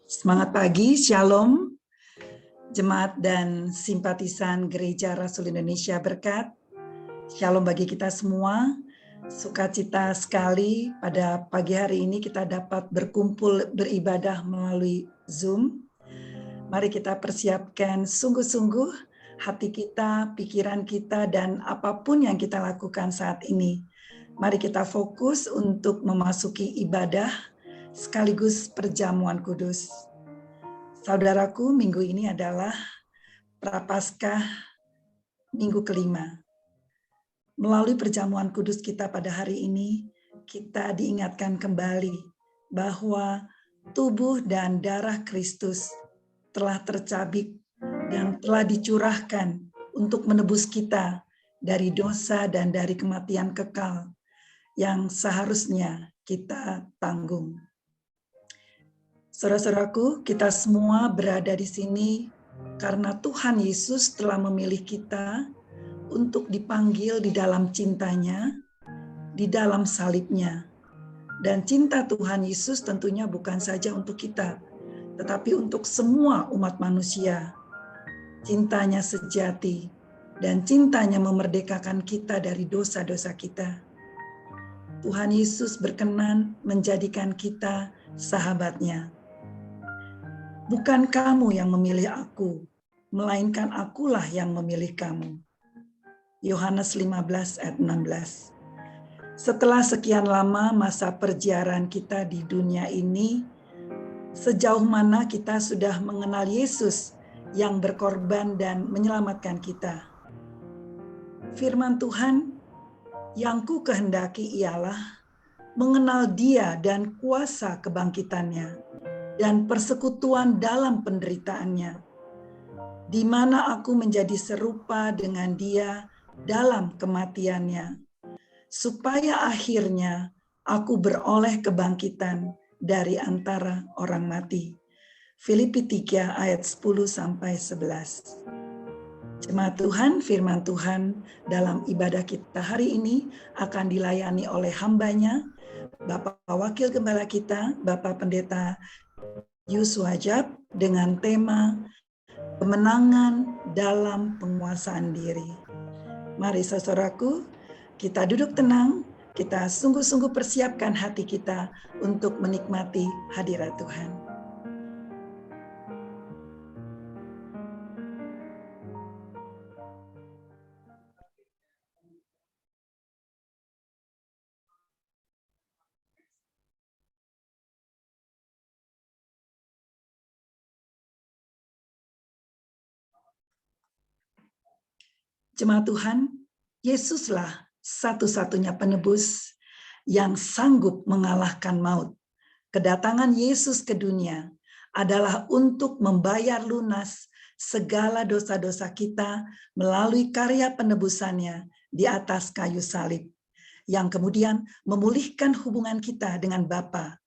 Semangat pagi, Shalom, jemaat dan simpatisan Gereja Rasul Indonesia Berkat. Shalom bagi kita semua. Sukacita sekali pada pagi hari ini kita dapat berkumpul beribadah melalui Zoom. Mari kita persiapkan sungguh-sungguh hati kita, pikiran kita, dan apapun yang kita lakukan saat ini. Mari kita fokus untuk memasuki ibadah sekaligus perjamuan kudus. Saudaraku, minggu ini adalah Prapaskah minggu kelima. Melalui perjamuan kudus kita pada hari ini, kita diingatkan kembali bahwa tubuh dan darah Kristus telah tercabik dan telah dicurahkan untuk menebus kita dari dosa dan dari kematian kekal yang seharusnya kita tanggung. Saudara-saudaraku, kita semua berada di sini karena Tuhan Yesus telah memilih kita untuk dipanggil di dalam cintanya, di dalam salibnya. Dan cinta Tuhan Yesus tentunya bukan saja untuk kita, tetapi untuk semua umat manusia. Cintanya sejati dan cintanya memerdekakan kita dari dosa-dosa kita. Tuhan Yesus berkenan menjadikan kita sahabatnya. Bukan kamu yang memilih aku, melainkan akulah yang memilih kamu. Yohanes 15 ayat 16. Setelah sekian lama masa perjalanan kita di dunia ini, sejauh mana kita sudah mengenal Yesus yang berkorban dan menyelamatkan kita. Firman Tuhan yang ku kehendaki ialah mengenal Dia dan kuasa kebangkitannya dan persekutuan dalam penderitaannya, di mana aku menjadi serupa dengan Dia dalam kematiannya, supaya akhirnya aku beroleh kebangkitan dari antara orang mati. Filipi 3 ayat 10-11. Jemaat Tuhan, firman Tuhan dalam ibadah kita hari ini akan dilayani oleh hambanya, Bapak Wakil Gembala kita, Bapak Pendeta Yuswajab, dengan tema kemenangan dalam penguasaan diri. Mari saudaraku, kita duduk tenang, kita sungguh-sungguh persiapkan hati kita untuk menikmati hadirat Tuhan. Jemaat Tuhan, Yesuslah satu-satunya penebus yang sanggup mengalahkan maut. Kedatangan Yesus ke dunia adalah untuk membayar lunas segala dosa-dosa kita melalui karya penebusannya di atas kayu salib, yang kemudian memulihkan hubungan kita dengan Bapa.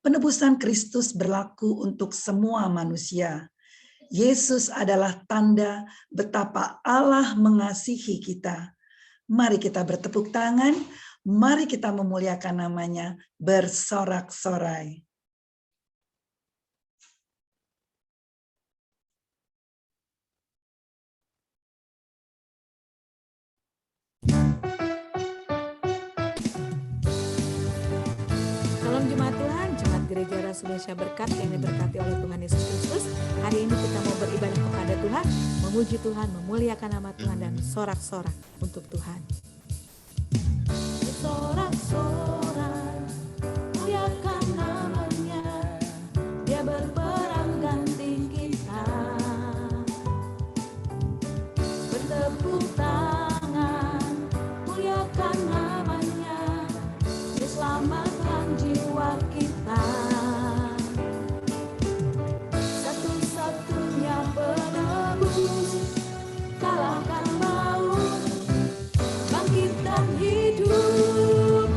Penebusan Kristus berlaku untuk semua manusia. Yesus adalah tanda betapa Allah mengasihi kita. Mari kita bertepuk tangan, mari kita memuliakan namanya bersorak-sorai. Salam jemaat Tuhan, jemaat Gereja Rasul Indonesia Berkat yang diberkati oleh Tuhan Yesus Kristus. Hari ini kita mau beribadah kepada Tuhan, memuji Tuhan, memuliakan nama Tuhan, dan sorak-sorak untuk Tuhan. Sorak-sorai, muliakan namanya, Dia berperang ganti kita. Bertepuk tangan, muliakan namanya, Dia selamatkan jiwa kita. Satu-satunya penebus, kalahkan maut, bangkit dan hidup.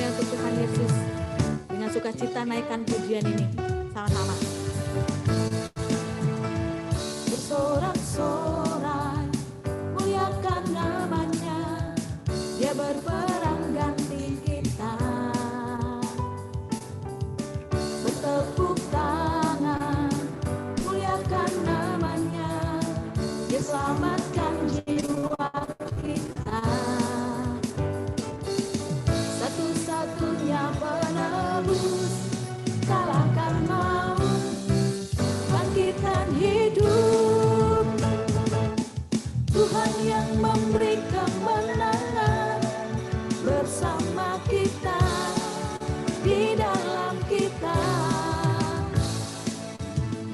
Haleluya untuk Tuhan Yesus. Dengan sukacita naikkan pujian ini sama-sama. Bersorak-sorai muliakan namanya, dia berperang ganti kita. Bertepuk tangan muliakan namanya, dia selamatkan jiwa kita. Satu-satunya penebus, kalahkan maut, bangkitkan hidup. Tuhan yang memberi kemenangan bersama kita, di dalam kita.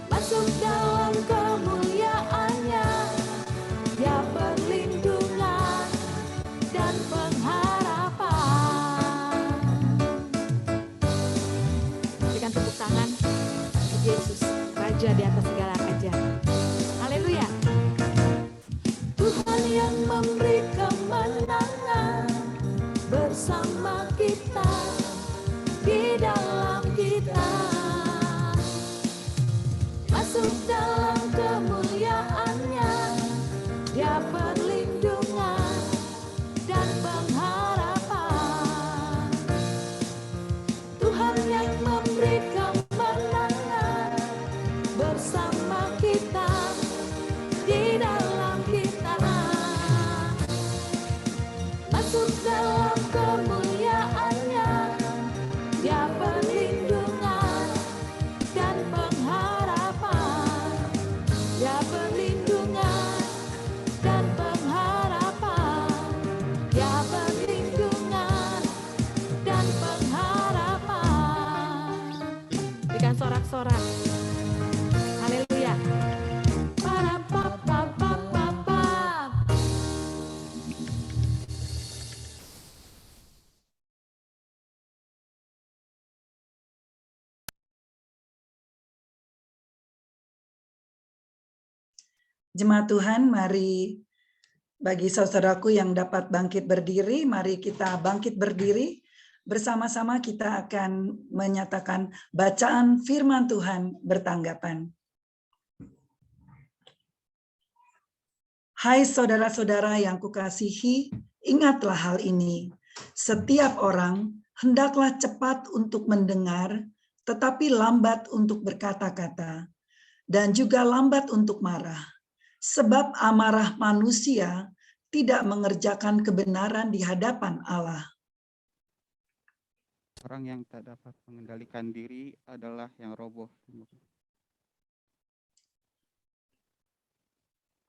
Masuk dalam kemuliaannya, dia perlindungan dan pengharapan. Berikan tepuk tangan Yesus, Raja di atas segala raja. Haleluya. Tuhan yang memberi kemenangan bersama kita, di dalam kita. Masuk dalam kemuliaannya, dia perlindungan dan pengharapan. Tuhan yang memberi kemenangan bersama kita, di dalam kita. Masuk dalam kemuliaannya, dia perlindungan dan pengharapan. Dia perlindungan dan pengharapan. Dia perlindungan dan pengharapan. Berikan sorak-sorak. Haleluya. Jemaat Tuhan, mari bagi saudaraku yang dapat bangkit berdiri, mari kita bangkit berdiri. Bersama-sama kita akan menyatakan bacaan firman Tuhan bertanggapan. Hai saudara-saudara yang kukasihi, ingatlah hal ini. Setiap orang hendaklah cepat untuk mendengar, tetapi lambat untuk berkata-kata, dan juga lambat untuk marah. Sebab amarah manusia tidak mengerjakan kebenaran di hadapan Allah. Orang yang tak dapat mengendalikan diri adalah yang roboh.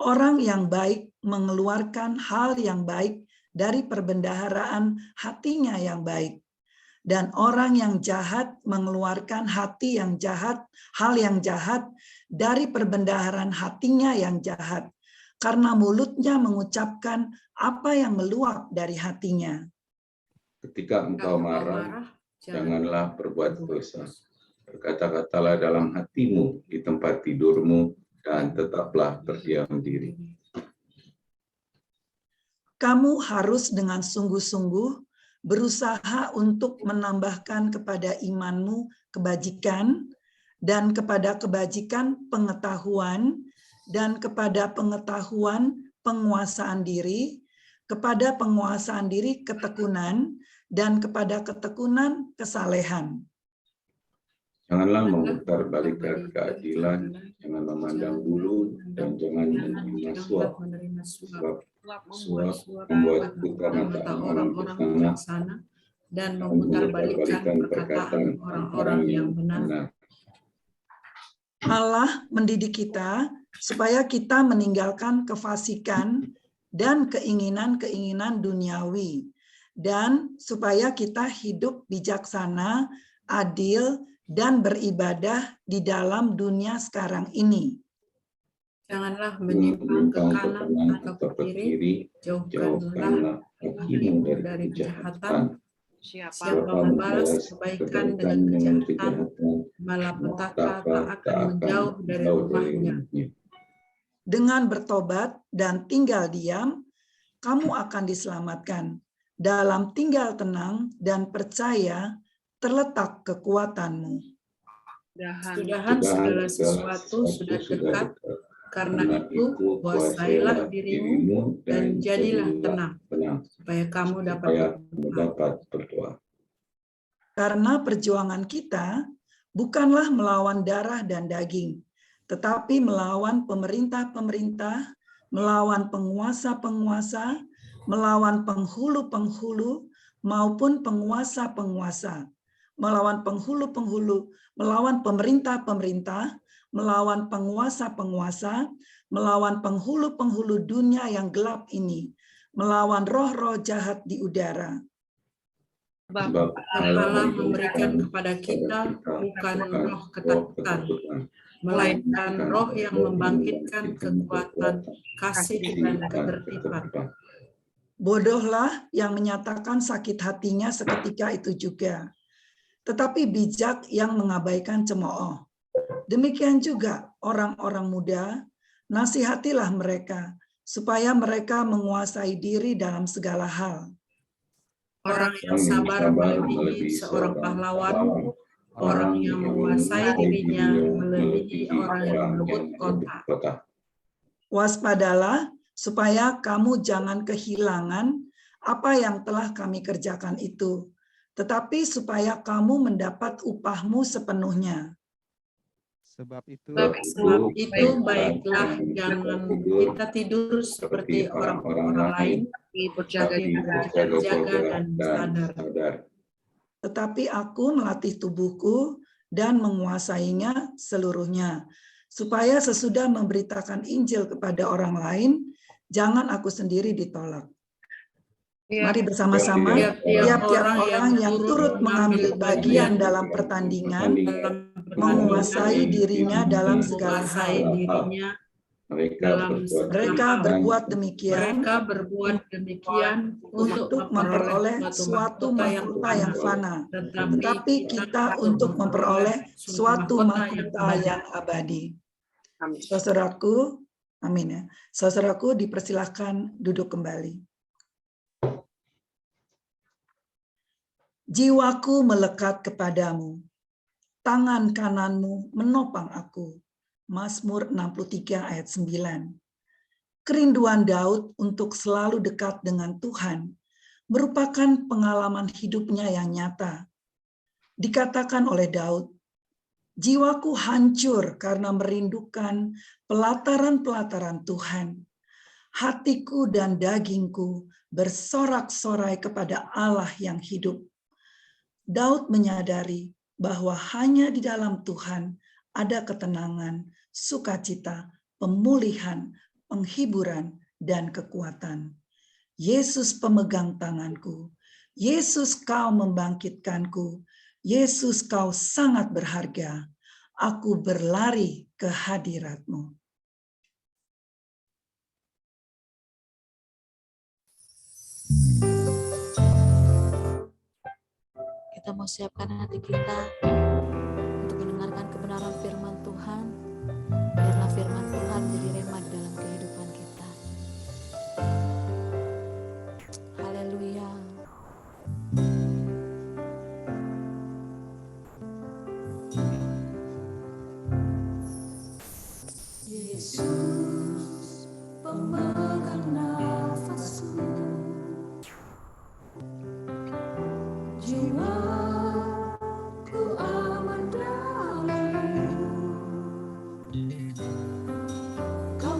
Orang yang baik mengeluarkan hal yang baik dari perbendaharaan hatinya yang baik. Dan orang yang jahat mengeluarkan hal yang jahat dari perbendaharaan hatinya yang jahat. Karena mulutnya mengucapkan apa yang meluap dari hatinya. Ketika engkau marah, janganlah berbuat dosa. Berkata-katalah dalam hatimu di tempat tidurmu, dan tetaplah berdiam diri. Kamu harus dengan sungguh-sungguh berusaha untuk menambahkan kepada imanmu kebajikan, dan kepada kebajikan pengetahuan, dan kepada pengetahuan penguasaan diri, kepada penguasaan diri ketekunan, dan kepada ketekunan kesalehan. Janganlah memutarbalikkan keadilan, jangan memandang bulu, dan jangan menerima suap. Sebab suap membuat kekataan orang bijaksana dan memutarbalikkan perkataan orang-orang yang benar. Allah mendidik kita supaya kita meninggalkan kefasikan dan keinginan-keinginan duniawi, dan supaya kita hidup bijaksana, adil, dan beribadah di dalam dunia sekarang ini. Janganlah menyimpang ke kanan atau ke kiri, jauhkanlah kakimu dari kejahatan. Siapa membalas kebaikan dengan kejahatan, malapetaka tak akan menjauh dari rumahnya. Dengan bertobat dan tinggal diam, kamu akan diselamatkan. Dalam tinggal tenang dan percaya terletak kekuatanmu. Mudah-mudahan segala sesuatu sudah dekat, karena itu kuasailah dirimu dan jadilah tenang, supaya kamu dapat berdoa. Karena perjuangan kita bukanlah melawan darah dan daging, tetapi melawan pemerintah-pemerintah, melawan penguasa-penguasa, melawan penghulu-penghulu, maupun penguasa-penguasa, melawan penghulu-penghulu, melawan pemerintah-pemerintah, melawan penguasa-penguasa, melawan penghulu-penghulu dunia yang gelap ini, melawan roh-roh jahat di udara. Sebab Allah memberikan kepada kita bukan roh ketakutan, melainkan roh yang membangkitkan kekuatan, kasih, dan ketertiban. Bodohlah yang menyatakan sakit hatinya seketika itu juga, tetapi bijak yang mengabaikan cemooh. Demikian juga orang-orang muda, nasihatilah mereka, supaya mereka menguasai diri dalam segala hal. Orang yang sabar melebihi seorang pahlawan, orang yang menguasai dirinya melebihi orang yang merebut kota. Waspadalah, supaya kamu jangan kehilangan apa yang telah kami kerjakan itu, tetapi supaya kamu mendapat upahmu sepenuhnya. Sebab itu baiklah jangan kita tidur seperti orang-orang lain, berjaga dan sadar. Tetapi aku melatih tubuhku dan menguasainya seluruhnya, supaya sesudah memberitakan Injil kepada orang lain, jangan aku sendiri ditolak. Mari bersama-sama tiap-tiap orang yang turut mengambil bagian dalam pertandingan menguasai dirinya dalam segala hal. Mereka berbuat demikian untuk memperoleh suatu mahkota yang fana, tetapi kita untuk memperoleh suatu mahkota yang abadi. Saudaraku, amin ya. Saudaraku dipersilahkan duduk kembali. Jiwaku melekat kepadamu, tangan kananmu menopang aku. Mazmur 63 ayat 9. Kerinduan Daud untuk selalu dekat dengan Tuhan merupakan pengalaman hidupnya yang nyata. Dikatakan oleh Daud, jiwaku hancur karena merindukan pelataran-pelataran Tuhan. Hatiku dan dagingku bersorak-sorai kepada Allah yang hidup. Daud menyadari bahwa hanya di dalam Tuhan ada ketenangan, sukacita, pemulihan, penghiburan, dan kekuatan. Yesus pemegang tanganku. Yesus kau membangkitkanku. Yesus kau sangat berharga. Aku berlari ke hadirat-Mu. Kita mau siapkan hati kita untuk mendengarkan kebenaran firman Tuhan. Biarlah firman Tuhan menjadi rema dalam kehidupan kita. Haleluya. Yesus pemegang nafasku, jiwaku aman dalam-Mu. Kau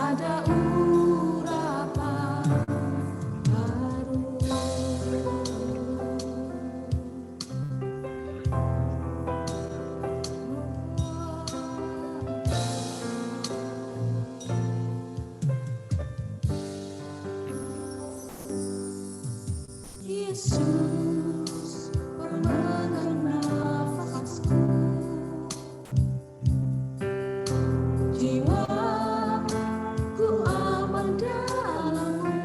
ada urapan baru. Yesus, pemegang nafasku, jiwaku aman dalam-Mu.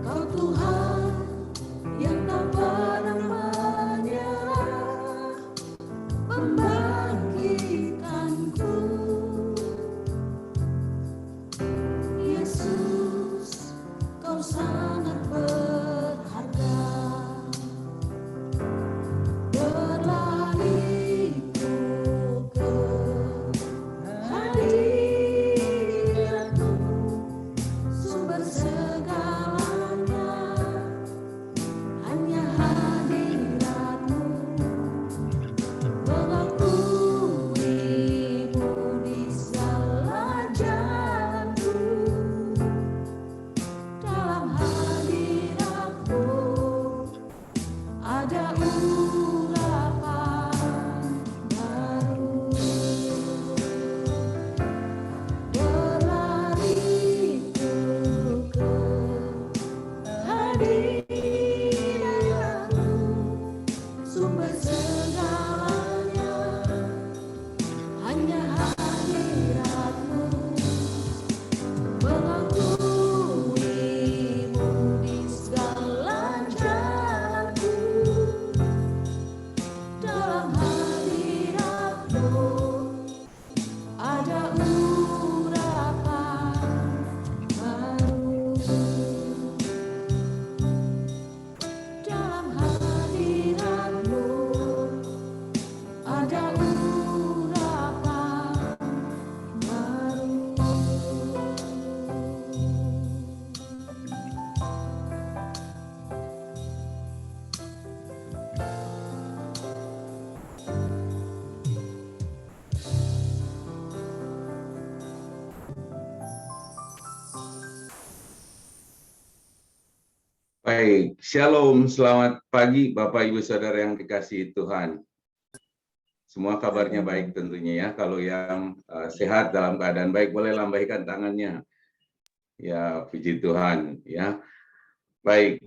Kau Tuhan yang tak pernah menyerah, membangkitkanku. Yesus, Kau sangat berharga. Berlariku ke hadirat-Mu, sumber segalanya. Hanya hadirat-Mu, mengakui-Mu di segala jalanku. Dalam hadirat-Mu ada urapan baru. Berlariku ke hadirat-Mu, sumber segalanya. Hanya hadirat-Mu, mengakui-Mu di segala jalanku. Dalam hadirat-Mu ada urapan baru. Dalam hadirat-Mu ada urapan baru. Baik, Shalom, selamat pagi Bapak Ibu Saudara yang dikasihi Tuhan. Semua kabarnya baik tentunya ya. Kalau yang sehat dalam keadaan baik boleh lambaikan tangannya. Ya, puji Tuhan ya. Baik,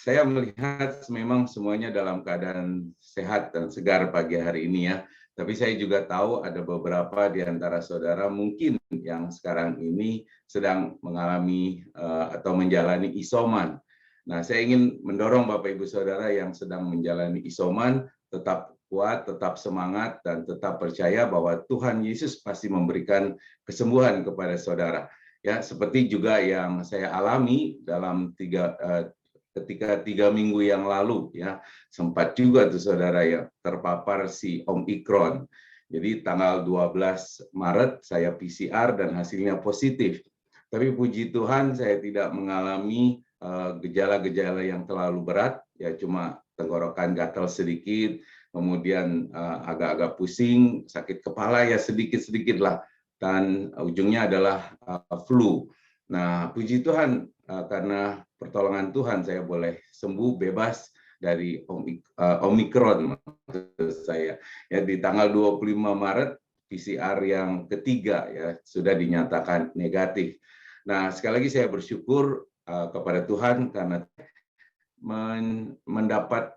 saya melihat memang semuanya dalam keadaan sehat dan segar pagi hari ini ya. Tapi saya juga tahu ada beberapa di antara saudara mungkin yang sekarang ini sedang mengalami atau menjalani isoman. Nah, saya ingin mendorong Bapak Ibu Saudara yang sedang menjalani isoman, tetap kuat, tetap semangat, dan tetap percaya bahwa Tuhan Yesus pasti memberikan kesembuhan kepada saudara. Ya, seperti juga yang saya alami dalam ketika 3 minggu yang lalu, ya sempat juga tuh saudara yang terpapar si Omikron. Jadi tanggal 12 Maret saya PCR dan hasilnya positif. Tapi puji Tuhan saya tidak mengalami gejala-gejala yang terlalu berat, ya cuma tenggorokan gatal sedikit, kemudian agak-agak pusing, sakit kepala ya sedikit-sedikit lah, dan ujungnya adalah flu. Nah, puji Tuhan karena pertolongan Tuhan saya boleh sembuh bebas dari Omikron maksud saya. Ya di tanggal 25 Maret PCR yang ketiga ya sudah dinyatakan negatif. Nah, sekali lagi saya bersyukur kepada Tuhan karena mendapat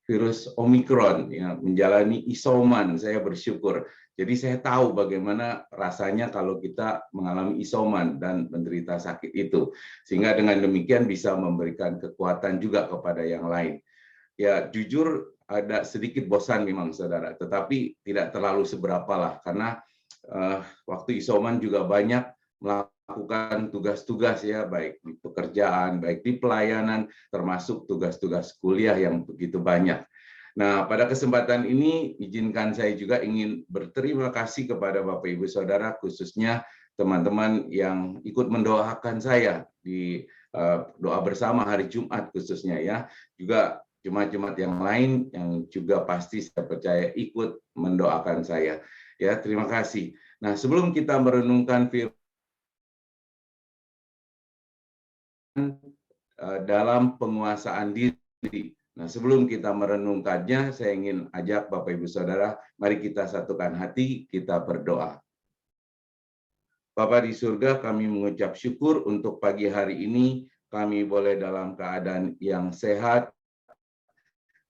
virus Omikron ya, menjalani isoman, saya bersyukur. Jadi saya tahu bagaimana rasanya kalau kita mengalami isoman dan menderita sakit itu. Sehingga dengan demikian bisa memberikan kekuatan juga kepada yang lain. Ya jujur ada sedikit bosan memang saudara, tetapi tidak terlalu seberapa lah karena waktu isoman juga banyak melakukan tugas-tugas ya, baik di pekerjaan, baik di pelayanan, termasuk tugas-tugas kuliah yang begitu banyak. Nah, pada kesempatan ini izinkan saya juga ingin berterima kasih kepada Bapak Ibu Saudara, khususnya teman-teman yang ikut mendoakan saya di doa bersama hari Jumat khususnya ya. Juga Jumat-Jumat yang lain yang juga pasti saya percaya ikut mendoakan saya. Ya, terima kasih. Nah, sebelum kita merenungkan firman dalam penguasaan diri. Nah, sebelum kita merenungkannya, saya ingin ajak Bapak Ibu Saudara, mari kita satukan hati, kita berdoa. Bapa di surga, kami mengucap syukur untuk pagi hari ini, kami boleh dalam keadaan yang sehat,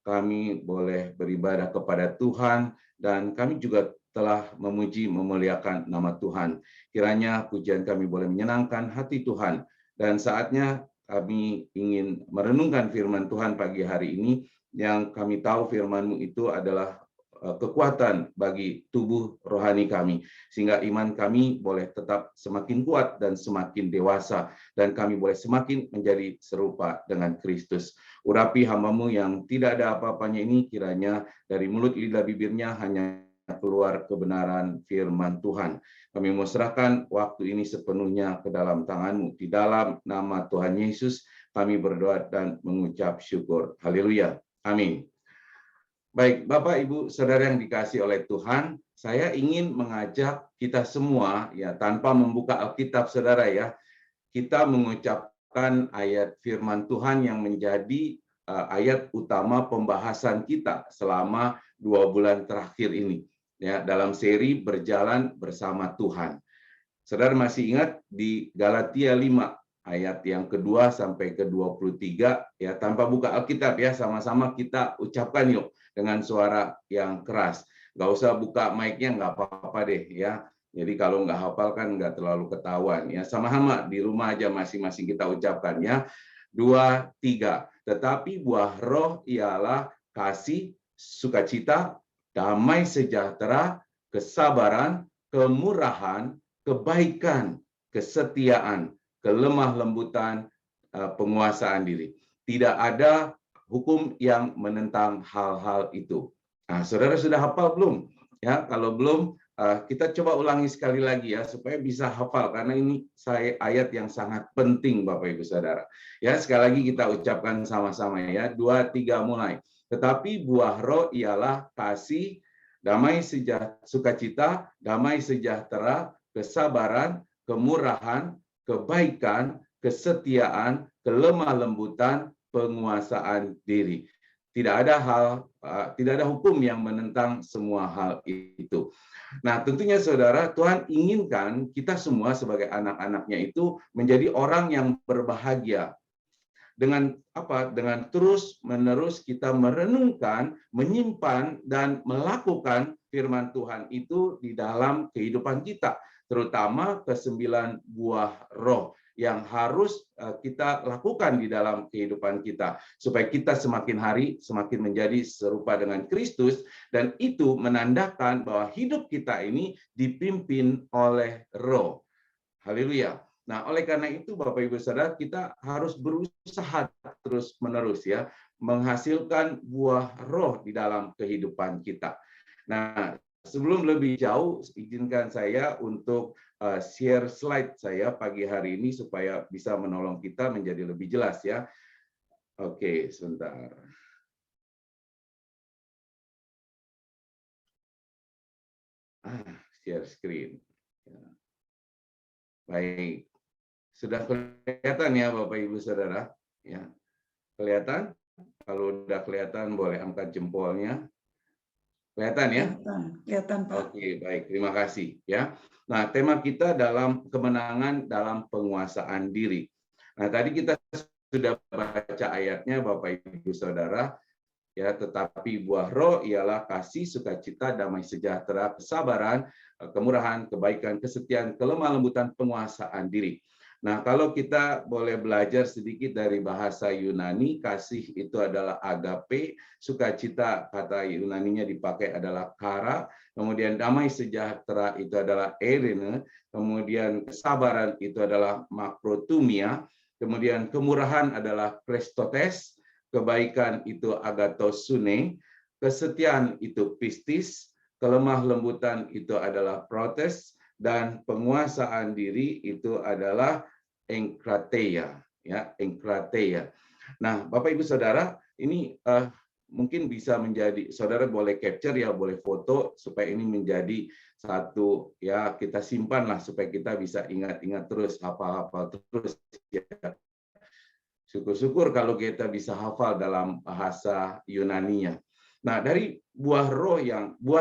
kami boleh beribadah kepada Tuhan, dan kami juga telah memuji, memuliakan nama Tuhan. Kiranya pujian kami boleh menyenangkan hati Tuhan, dan saatnya kami ingin merenungkan firman Tuhan pagi hari ini, yang kami tahu firman-Mu itu adalah kekuatan bagi tubuh rohani kami, sehingga iman kami boleh tetap semakin kuat dan semakin dewasa, dan kami boleh semakin menjadi serupa dengan Kristus. Urapi hamba-Mu yang tidak ada apa-apanya ini, kiranya dari mulut lidah bibirnya hanya keluar kebenaran firman Tuhan. Kami mau serahkan waktu ini sepenuhnya ke dalam tangan-Mu. Di dalam nama Tuhan Yesus, kami berdoa dan mengucap syukur. Haleluya. Amin. Baik, Bapak, Ibu, Saudara yang dikasihi oleh Tuhan, saya ingin mengajak kita semua, ya, tanpa membuka Alkitab, Saudara, ya, kita mengucapkan ayat firman Tuhan yang menjadi ayat utama pembahasan kita selama 2 bulan terakhir ini, ya, dalam seri Berjalan Bersama Tuhan. Saudara masih ingat di Galatia 5 ayat yang kedua sampai ke-23, ya, tanpa buka Alkitab, ya, sama-sama kita ucapkan yuk dengan suara yang keras. Nggak usah buka mic-nya, nggak apa-apa deh, ya. Jadi kalau nggak hafal kan nggak terlalu ketahuan, ya. Sama-sama di rumah aja masing-masing kita ucapkan, ya. 2, 3. Tetapi buah roh ialah kasih, sukacita, damai sejahtera, kesabaran, kemurahan, kebaikan, kesetiaan, kelemah lembutan, penguasaan diri. Tidak ada hukum yang menentang hal-hal itu. Nah, saudara sudah hafal belum? Ya, kalau belum, kita coba ulangi sekali lagi, ya, supaya bisa hafal, karena ini ayat yang sangat penting, Bapak Ibu Saudara. Ya, sekali lagi kita ucapkan sama-sama, ya. 2, 3, mulai. Tetapi buah roh ialah kasih, damai sejahtera, sukacita, damai sejahtera, kesabaran, kemurahan, kebaikan, kesetiaan, kelemah lembutan, penguasaan diri. Tidak ada hukum yang menentang semua hal itu. Nah, tentunya saudara, Tuhan inginkan kita semua sebagai anak-anaknya itu menjadi orang yang berbahagia. Dengan apa? Dengan terus-menerus kita merenungkan, menyimpan, dan melakukan firman Tuhan itu di dalam kehidupan kita, terutama ke-9 buah roh yang harus kita lakukan di dalam kehidupan kita, supaya kita semakin hari semakin menjadi serupa dengan Kristus, dan itu menandakan bahwa hidup kita ini dipimpin oleh roh. Haleluya. Nah, oleh karena itu Bapak Ibu Saudara, kita harus berusaha terus-menerus, ya, menghasilkan buah roh di dalam kehidupan kita. Nah, sebelum lebih jauh, izinkan saya untuk share slide saya pagi hari ini supaya bisa menolong kita menjadi lebih jelas, ya. Oke, sebentar. Share screen. Baik. Sudah kelihatan, ya, Bapak Ibu Saudara? Ya. Kelihatan? Kalau udah kelihatan boleh angkat jempolnya. Kelihatan, ya? Kelihatan, Pak. Oke, baik. Terima kasih, ya. Nah, tema kita dalam kemenangan dalam penguasaan diri. Nah, tadi kita sudah baca ayatnya, Bapak Ibu Saudara, ya, tetapi buah roh ialah kasih, sukacita, damai sejahtera, kesabaran, kemurahan, kebaikan, kesetiaan, kelemah lembutan, penguasaan diri. Nah, kalau kita boleh belajar sedikit dari bahasa Yunani, kasih itu adalah agape, sukacita kata Yunaninya dipakai adalah kara, kemudian damai sejahtera itu adalah eirene, kemudian kesabaran itu adalah makrotumia, kemudian kemurahan adalah Christotes, kebaikan itu agathosune, kesetiaan itu pistis, kelemah lembutan itu adalah protes, dan penguasaan diri itu adalah enkrateia, ya, enkrateia. Nah, Bapak Ibu Saudara, ini mungkin bisa menjadi, saudara boleh capture ya, boleh foto supaya ini menjadi satu ya, kita simpan lah supaya kita bisa ingat-ingat terus, hafal-hafal terus ya. Syukur-syukur kalau kita bisa hafal dalam bahasa Yunani-nya. Nah, dari buah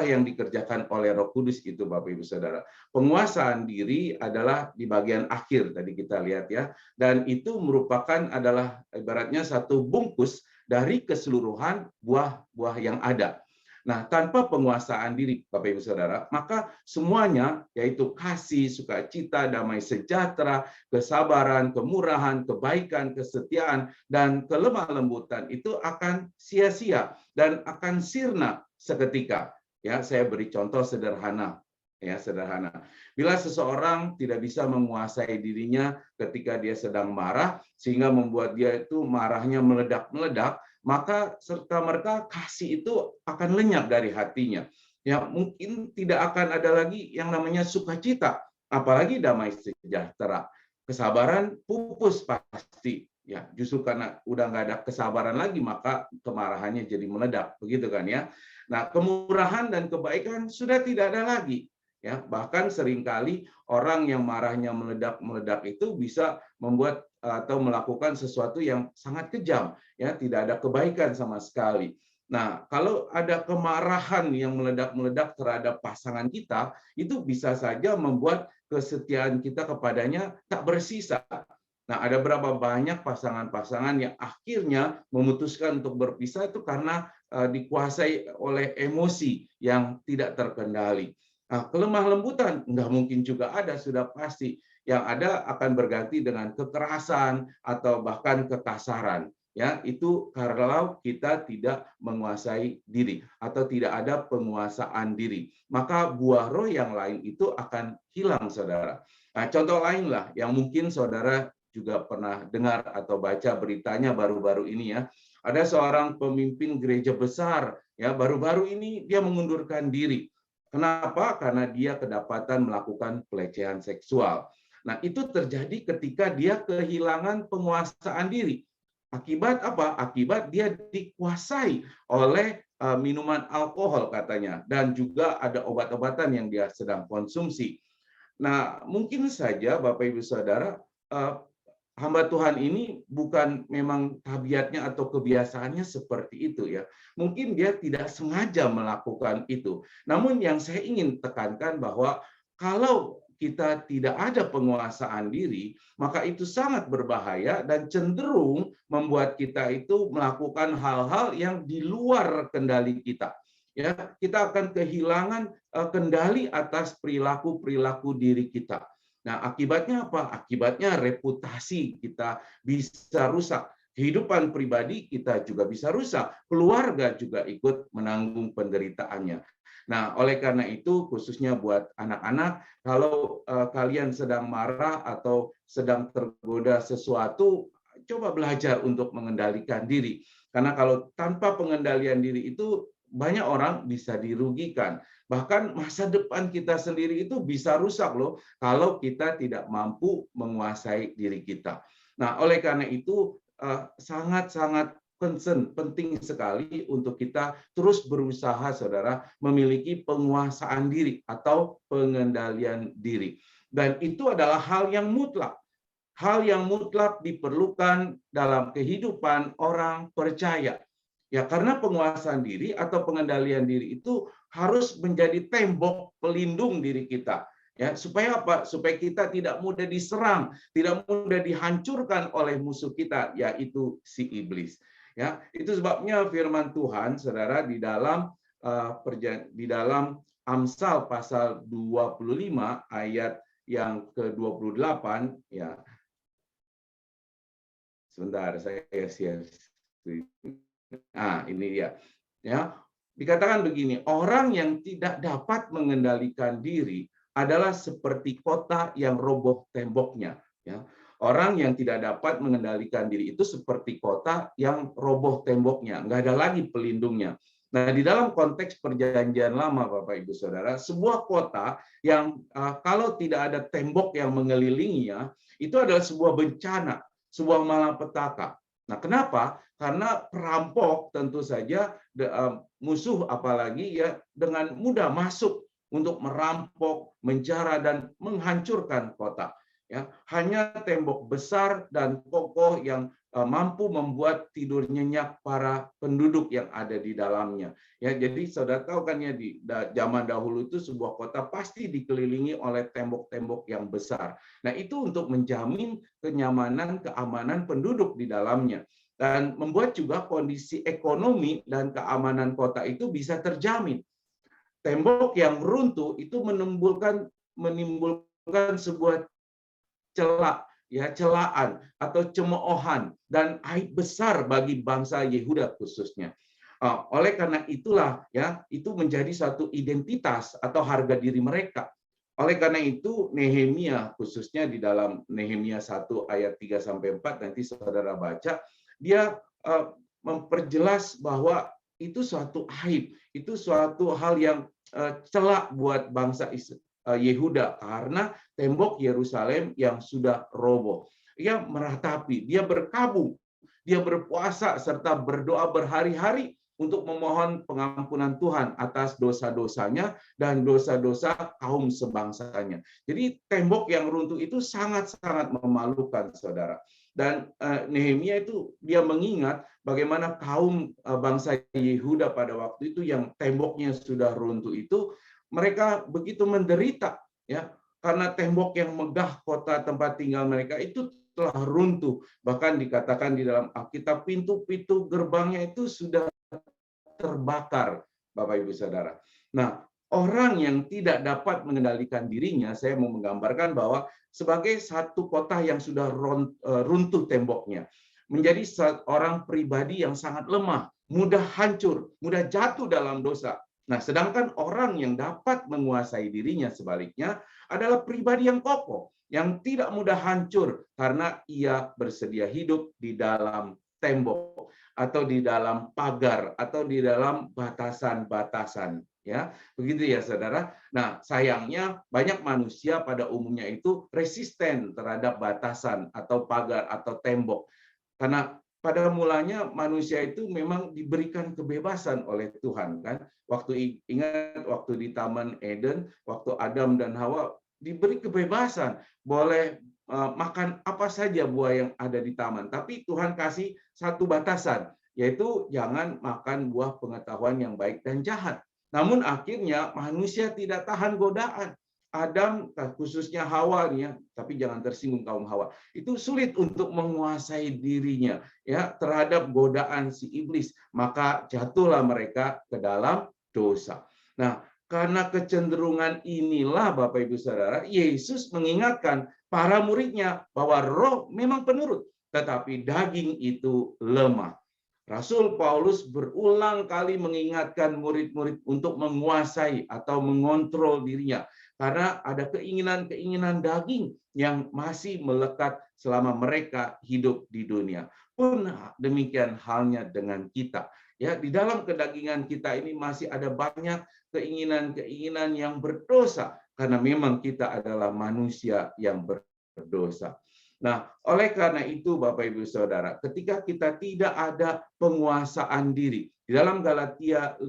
yang dikerjakan oleh Roh Kudus itu, Bapak Ibu Saudara, penguasaan diri adalah di bagian akhir tadi kita lihat ya, dan itu merupakan adalah ibaratnya satu bungkus dari keseluruhan buah-buah yang ada. Nah, tanpa penguasaan diri, Bapak Ibu Saudara, maka semuanya yaitu kasih, sukacita, damai sejahtera, kesabaran, kemurahan, kebaikan, kesetiaan, dan kelemah lembutan itu akan sia-sia dan akan sirna seketika. Ya, saya beri contoh sederhana. Ya, sederhana. Bila seseorang tidak bisa menguasai dirinya ketika dia sedang marah, sehingga membuat dia itu marahnya meledak-meledak, maka serta merta kasih itu akan lenyap dari hatinya. Ya, mungkin tidak akan ada lagi yang namanya sukacita, apalagi damai sejahtera. Kesabaran pupus pasti. Ya, justru karena udah nggak ada kesabaran lagi, maka kemarahannya jadi meledak, begitu kan ya. Nah, kemurahan dan kebaikan sudah tidak ada lagi. Ya, bahkan seringkali orang yang marahnya meledak-meledak itu bisa membuat atau melakukan sesuatu yang sangat kejam, ya, tidak ada kebaikan sama sekali. Nah, kalau ada kemarahan yang meledak-meledak terhadap pasangan kita, itu bisa saja membuat kesetiaan kita kepadanya tak bersisa. Nah, ada berapa banyak pasangan-pasangan yang akhirnya memutuskan untuk berpisah itu karena dikuasai oleh emosi yang tidak terkendali. Nah, kelemah lembutan nggak mungkin juga ada, sudah pasti. Yang ada akan berganti dengan kekerasan atau bahkan kekasaran. Ya, itu kalau kita tidak menguasai diri atau tidak ada penguasaan diri, maka buah roh yang lain itu akan hilang, saudara. Nah, contoh lain lah yang mungkin saudara juga pernah dengar atau baca beritanya baru-baru ini ya. Ada seorang pemimpin gereja besar ya, baru-baru ini dia mengundurkan diri. Kenapa? Karena dia kedapatan melakukan pelecehan seksual. Nah, itu terjadi ketika dia kehilangan penguasaan diri. Akibat apa? Akibat dia dikuasai oleh minuman alkohol katanya, dan juga ada obat-obatan yang dia sedang konsumsi. Nah, mungkin saja Bapak Ibu Saudara, hamba Tuhan ini bukan memang tabiatnya atau kebiasaannya seperti itu ya. Mungkin dia tidak sengaja melakukan itu. Namun yang saya ingin tekankan bahwa kalau kita tidak ada penguasaan diri, maka itu sangat berbahaya dan cenderung membuat kita itu melakukan hal-hal yang di luar kendali kita. Ya, kita akan kehilangan kendali atas perilaku-perilaku diri kita. Nah, akibatnya apa? Akibatnya reputasi kita bisa rusak. Kehidupan pribadi kita juga bisa rusak. Keluarga juga ikut menanggung penderitaannya. Nah, oleh karena itu, khususnya buat anak-anak, kalau kalian sedang marah atau sedang tergoda sesuatu, coba belajar untuk mengendalikan diri. Karena kalau tanpa pengendalian diri itu, banyak orang bisa dirugikan. Bahkan masa depan kita sendiri itu bisa rusak loh, kalau kita tidak mampu menguasai diri kita. Nah, oleh karena itu, sangat-sangat penting sekali untuk kita terus berusaha, saudara, memiliki penguasaan diri atau pengendalian diri. Dan itu adalah hal yang mutlak. Hal yang mutlak diperlukan dalam kehidupan orang percaya. Ya, karena penguasaan diri atau pengendalian diri itu harus menjadi tembok pelindung diri kita. Ya, supaya apa? Supaya kita tidak mudah diserang, tidak mudah dihancurkan oleh musuh kita, yaitu si iblis. Ya, itu sebabnya firman Tuhan, saudara, di dalam Amsal pasal 25 ayat yang ke-28 ya. Sebentar, saya share. Nah, ini dia. Ya, dikatakan begini, orang yang tidak dapat mengendalikan diri adalah seperti kota yang roboh temboknya. Ya. Orang yang tidak dapat mengendalikan diri itu seperti kota yang roboh temboknya, nggak ada lagi pelindungnya. Nah, di dalam konteks perjanjian lama, Bapak Ibu Saudara, sebuah kota yang kalau tidak ada tembok yang mengelilinginya, itu adalah sebuah bencana, sebuah malapetaka. Nah, kenapa? Karena perampok tentu saja musuh apalagi ya dengan mudah masuk untuk merampok, menjara dan menghancurkan kota. Ya, hanya tembok besar dan kokoh yang mampu membuat tidur nyenyak para penduduk yang ada di dalamnya. Ya, jadi saudara tahu kan ya di zaman dahulu itu sebuah kota pasti dikelilingi oleh tembok-tembok yang besar. Nah, itu untuk menjamin kenyamanan, keamanan penduduk di dalamnya dan membuat juga kondisi ekonomi dan keamanan kota itu bisa terjamin. Tembok yang runtuh itu menimbulkan sebuah celaan atau cemoohan dan aib besar bagi bangsa Yehuda khususnya. Oleh karena itulah ya itu menjadi satu identitas atau harga diri mereka. Oleh karena itu Nehemia khususnya di dalam Nehemia 1 ayat 3 sampai 4 nanti saudara baca, dia memperjelas bahwa itu suatu aib, itu suatu hal yang celak buat bangsa Yehuda karena tembok Yerusalem yang sudah roboh. Ia meratapi, dia berkabung, dia berpuasa serta berdoa berhari-hari untuk memohon pengampunan Tuhan atas dosa-dosanya dan dosa-dosa kaum sebangsanya. Jadi tembok yang runtuh itu sangat-sangat memalukan, saudara. Dan Nehemia itu dia mengingat bagaimana kaum bangsa Yehuda pada waktu itu yang temboknya sudah runtuh itu, mereka begitu menderita ya karena tembok yang megah kota tempat tinggal mereka itu telah runtuh. Bahkan dikatakan di dalam Alkitab pintu-pintu gerbangnya itu sudah terbakar, Bapak Ibu Saudara. Nah, orang yang tidak dapat mengendalikan dirinya, saya mau menggambarkan bahwa sebagai satu kota yang sudah runtuh temboknya, menjadi seorang pribadi yang sangat lemah, mudah hancur, mudah jatuh dalam dosa. Nah, sedangkan orang yang dapat menguasai dirinya sebaliknya adalah pribadi yang kokoh, yang tidak mudah hancur karena ia bersedia hidup di dalam tembok atau di dalam pagar atau di dalam batasan-batasan, ya begitu ya saudara. Nah sayangnya banyak manusia pada umumnya itu resisten terhadap batasan atau pagar atau tembok karena pada mulanya manusia itu memang diberikan kebebasan oleh Tuhan kan. Ingat waktu di Taman Eden, waktu Adam dan Hawa diberi kebebasan, boleh makan apa saja buah yang ada di taman. Tapi Tuhan kasih satu batasan, yaitu jangan makan buah pengetahuan yang baik dan jahat. Namun akhirnya manusia tidak tahan godaan. Adam, khususnya Hawa nih ya, tapi jangan tersinggung kaum Hawa. Itu sulit untuk menguasai dirinya ya terhadap godaan si iblis, maka jatuhlah mereka ke dalam dosa. Nah, karena kecenderungan inilah Bapak Ibu Saudara, Yesus mengingatkan para muridnya bahwa roh memang penurut, tetapi daging itu lemah. Rasul Paulus berulang kali mengingatkan murid-murid untuk menguasai atau mengontrol dirinya karena ada keinginan-keinginan daging yang masih melekat selama mereka hidup di dunia. Pun demikian halnya dengan kita. Ya, di dalam kedagingan kita ini masih ada banyak keinginan-keinginan yang berdosa karena memang kita adalah manusia yang berdosa. Nah, oleh karena itu Bapak Ibu Saudara, ketika kita tidak ada penguasaan diri, di dalam Galatia 5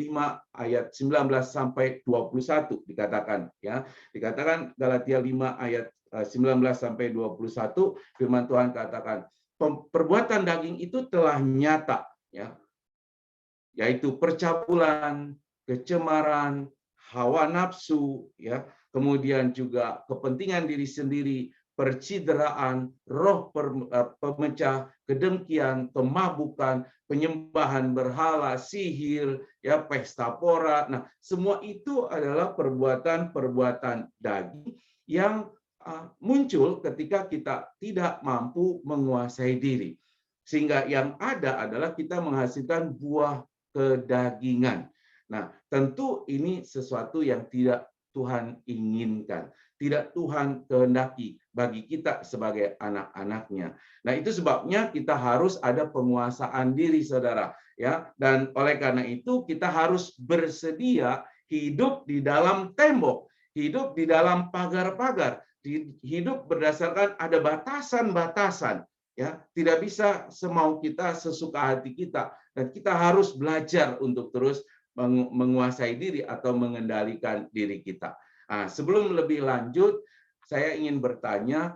ayat 19 sampai 21 dikatakan ya. Dikatakan Galatia 5 ayat 19 sampai 21 firman Tuhan katakan, perbuatan daging itu telah nyata ya. Yaitu percabulan, kecemaran, hawa nafsu ya, kemudian juga kepentingan diri sendiri, percideraan, roh pemecah, kedengkian, kemabukan, penyembahan berhala, sihir, ya pesta pora. Nah, semua itu adalah perbuatan-perbuatan daging yang muncul ketika kita tidak mampu menguasai diri. Sehingga yang ada adalah kita menghasilkan buah kedagingan. Nah, tentu ini sesuatu yang tidak Tuhan inginkan, tidak Tuhan kehendaki bagi kita sebagai anak-anaknya. Nah, itu sebabnya kita harus ada penguasaan diri, saudara. Ya, dan oleh karena itu kita harus bersedia hidup di dalam tembok, hidup di dalam pagar-pagar, hidup berdasarkan ada batasan-batasan. Ya, tidak bisa semau kita, sesuka hati kita, dan kita harus belajar untuk terus menguasai diri atau mengendalikan diri kita. Nah, sebelum lebih lanjut, saya ingin bertanya,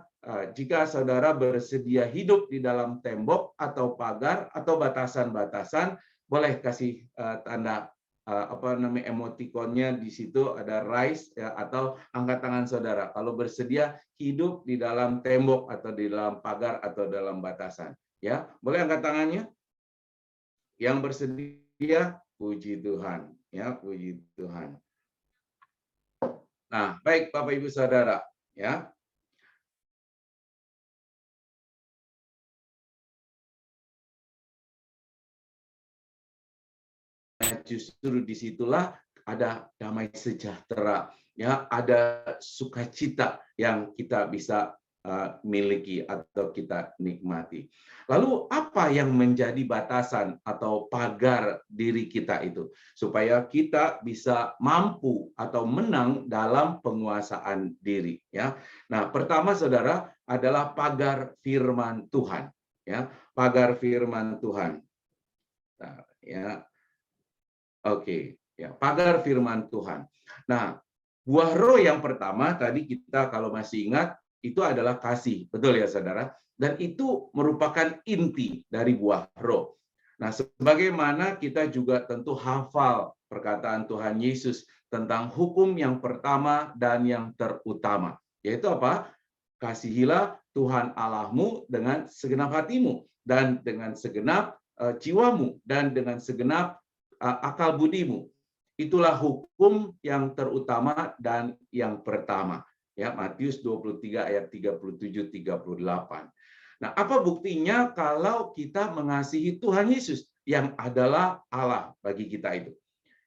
jika saudara bersedia hidup di dalam tembok atau pagar atau batasan-batasan, boleh kasih tanda emotikonnya di situ, ada raise ya, atau angkat tangan saudara kalau bersedia hidup di dalam tembok atau di dalam pagar atau dalam batasan. Ya, boleh angkat tangannya. Yang bersedia, puji Tuhan. Ya, puji Tuhan. Nah, baik Bapak Ibu Saudara, ya. Justru disitulah ada damai sejahtera, ya, ada sukacita yang kita bisa miliki atau kita nikmati. Lalu apa yang menjadi batasan atau pagar diri kita itu supaya kita bisa mampu atau menang dalam penguasaan diri, ya. Nah, pertama saudara adalah pagar firman Tuhan, ya, pagar firman Tuhan. Nah, ya. Oke, ya, pagar firman Tuhan. Nah, buah roh yang pertama tadi kita kalau masih ingat itu adalah kasih, betul ya saudara? Dan itu merupakan inti dari buah roh. Nah, sebagaimana kita juga tentu hafal perkataan Tuhan Yesus tentang hukum yang pertama dan yang terutama, yaitu apa? Kasihilah Tuhan Allahmu dengan segenap hatimu dan dengan segenap jiwamu dan dengan segenap akal budimu. Itulah hukum yang terutama dan yang pertama. Ya, Matius 23 ayat 37-38. Nah, apa buktinya kalau kita mengasihi Tuhan Yesus yang adalah Allah bagi kita itu?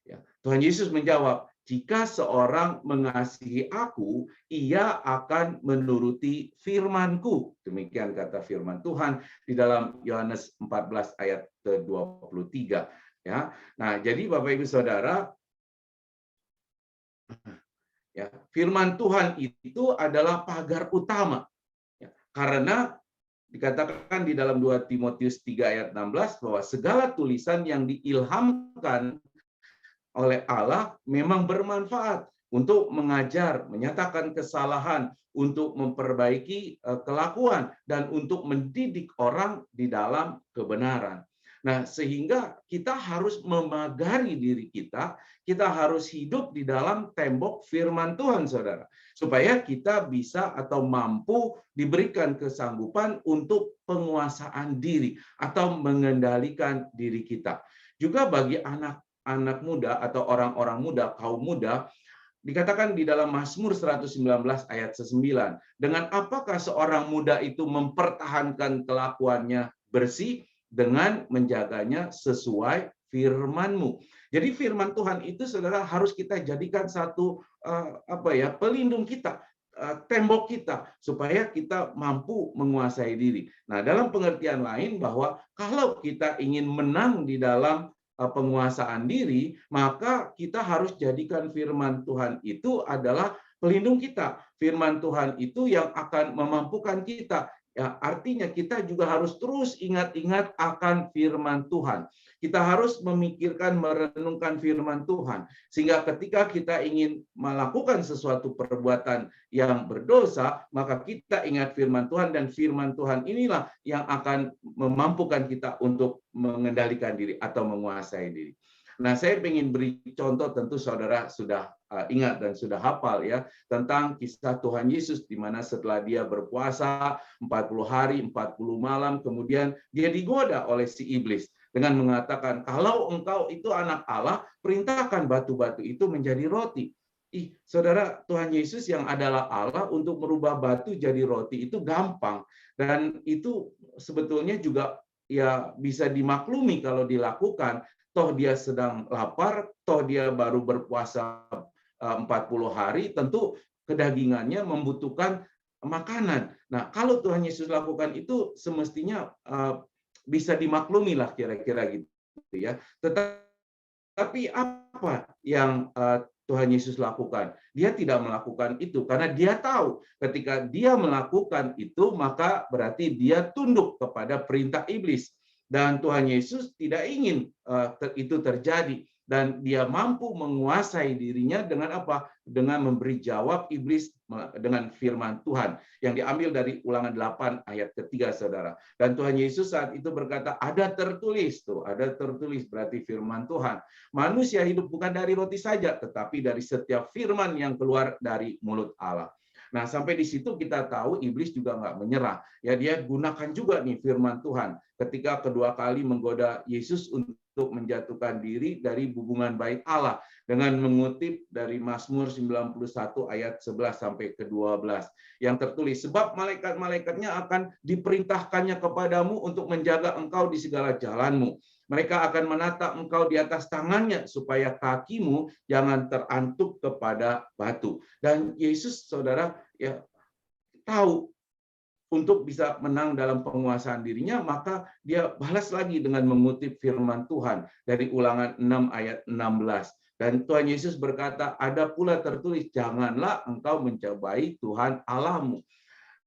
Ya, Tuhan Yesus menjawab, jika seorang mengasihi aku, ia akan menuruti firman-Ku. Demikian kata firman Tuhan di dalam Yohanes 14 ayat 23. Ya, nah jadi Bapak Ibu Saudara, ya, firman Tuhan itu adalah pagar utama, ya, karena dikatakan di dalam 2 Timotius 3 ayat 16 bahwa segala tulisan yang diilhamkan oleh Allah memang bermanfaat untuk mengajar, menyatakan kesalahan, untuk memperbaiki kelakuan, dan untuk mendidik orang di dalam kebenaran. Nah, sehingga kita harus memagari diri kita harus hidup di dalam tembok firman Tuhan, saudara. Supaya kita bisa atau mampu diberikan kesanggupan untuk penguasaan diri atau mengendalikan diri kita. Juga bagi anak muda atau orang-orang muda, kaum muda, dikatakan di dalam Mazmur 119 ayat 9, dengan apakah seorang muda itu mempertahankan kelakuannya bersih? Dengan menjaganya sesuai firman-Mu. Jadi firman Tuhan itu saudara harus kita jadikan satu pelindung kita, tembok kita, supaya kita mampu menguasai diri. Nah, dalam pengertian lain bahwa kalau kita ingin menang di dalam penguasaan diri, maka kita harus jadikan firman Tuhan itu adalah pelindung kita. Firman Tuhan itu yang akan memampukan kita. Ya, artinya kita juga harus terus ingat-ingat akan firman Tuhan. Kita harus memikirkan, merenungkan firman Tuhan. Sehingga ketika kita ingin melakukan sesuatu perbuatan yang berdosa, maka kita ingat firman Tuhan, dan firman Tuhan inilah yang akan memampukan kita untuk mengendalikan diri atau menguasai diri. Nah, saya ingin beri contoh, tentu saudara sudah ingat dan sudah hafal ya, tentang kisah Tuhan Yesus di mana setelah dia berpuasa 40 hari, 40 malam, kemudian dia digoda oleh si iblis dengan mengatakan, kalau engkau itu anak Allah, perintahkan batu-batu itu menjadi roti. Saudara, Tuhan Yesus yang adalah Allah untuk merubah batu jadi roti itu gampang, dan itu sebetulnya juga ya bisa dimaklumi kalau dilakukan. Toh dia sedang lapar, toh dia baru berpuasa 40 hari, tentu kedagingannya membutuhkan makanan. Nah, kalau Tuhan Yesus lakukan itu semestinya bisa dimaklumi lah kira-kira gitu ya. Tetapi apa yang Tuhan Yesus lakukan? Dia tidak melakukan itu karena dia tahu ketika dia melakukan itu maka berarti dia tunduk kepada perintah iblis. Dan Tuhan Yesus tidak ingin itu terjadi. Dan dia mampu menguasai dirinya dengan apa? Dengan memberi jawab iblis dengan firman Tuhan yang diambil dari Ulangan 8 ayat ketiga, saudara. Dan Tuhan Yesus saat itu berkata, ada tertulis tuh, ada tertulis berarti firman Tuhan. Manusia hidup bukan dari roti saja, tetapi dari setiap firman yang keluar dari mulut Allah. Nah, sampai di situ kita tahu iblis juga nggak menyerah. Ya, dia gunakan juga nih firman Tuhan ketika kedua kali menggoda Yesus untuk menjatuhkan diri dari hubungan baik Allah dengan mengutip dari Mazmur 91 ayat 11 sampai ke 12 yang tertulis, sebab malaikat-malaikatnya akan diperintahkannya kepadamu untuk menjaga engkau di segala jalanmu. Mereka akan menatap engkau di atas tangannya supaya kakimu jangan terantuk kepada batu. Dan Yesus, saudara, ya tahu untuk bisa menang dalam penguasaan dirinya, maka dia balas lagi dengan mengutip firman Tuhan dari Ulangan 6 ayat 16. Dan Tuhan Yesus berkata, ada pula tertulis, janganlah engkau mencobai Tuhan Allahmu.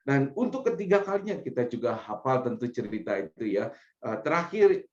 Dan untuk ketiga kalinya kita juga hafal tentu cerita itu ya. Terakhir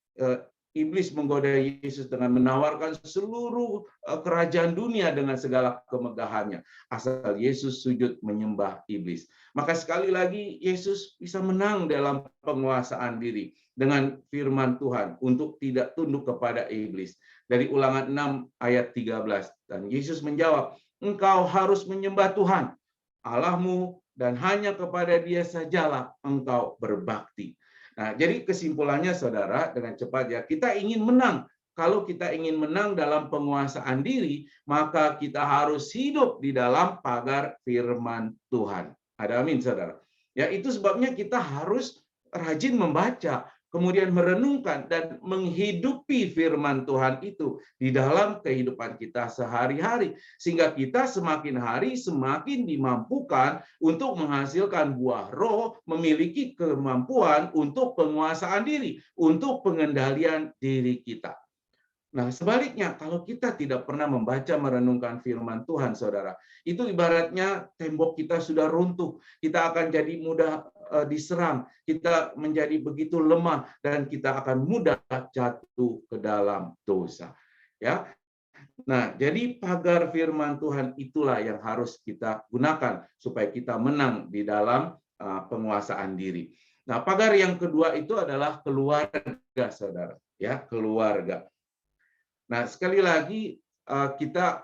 iblis menggoda Yesus dengan menawarkan seluruh kerajaan dunia dengan segala kemegahannya. Asal Yesus sujud menyembah iblis. Maka sekali lagi Yesus bisa menang dalam penguasaan diri dengan firman Tuhan untuk tidak tunduk kepada iblis. Dari Ulangan 6 ayat 13. Dan Yesus menjawab, engkau harus menyembah Tuhan Allahmu dan hanya kepada Dia sajalah engkau berbakti. Nah, jadi kesimpulannya, saudara, dengan cepat ya, kita ingin menang. Kalau kita ingin menang dalam penguasaan diri, maka kita harus hidup di dalam pagar firman Tuhan. Ada amin, saudara. Ya, itu sebabnya kita harus rajin membaca, kemudian merenungkan dan menghidupi firman Tuhan itu di dalam kehidupan kita sehari-hari. Sehingga kita semakin hari semakin dimampukan untuk menghasilkan buah roh, memiliki kemampuan untuk penguasaan diri, untuk pengendalian diri kita. Nah, sebaliknya, kalau kita tidak pernah membaca, merenungkan firman Tuhan, saudara, itu ibaratnya tembok kita sudah runtuh. Kita akan jadi mudah diserang, kita menjadi begitu lemah, dan kita akan mudah jatuh ke dalam dosa. Ya, nah, jadi pagar firman Tuhan itulah yang harus kita gunakan supaya kita menang di dalam penguasaan diri. Nah, pagar yang kedua itu adalah keluarga, saudara. Ya, keluarga. Nah, sekali lagi kita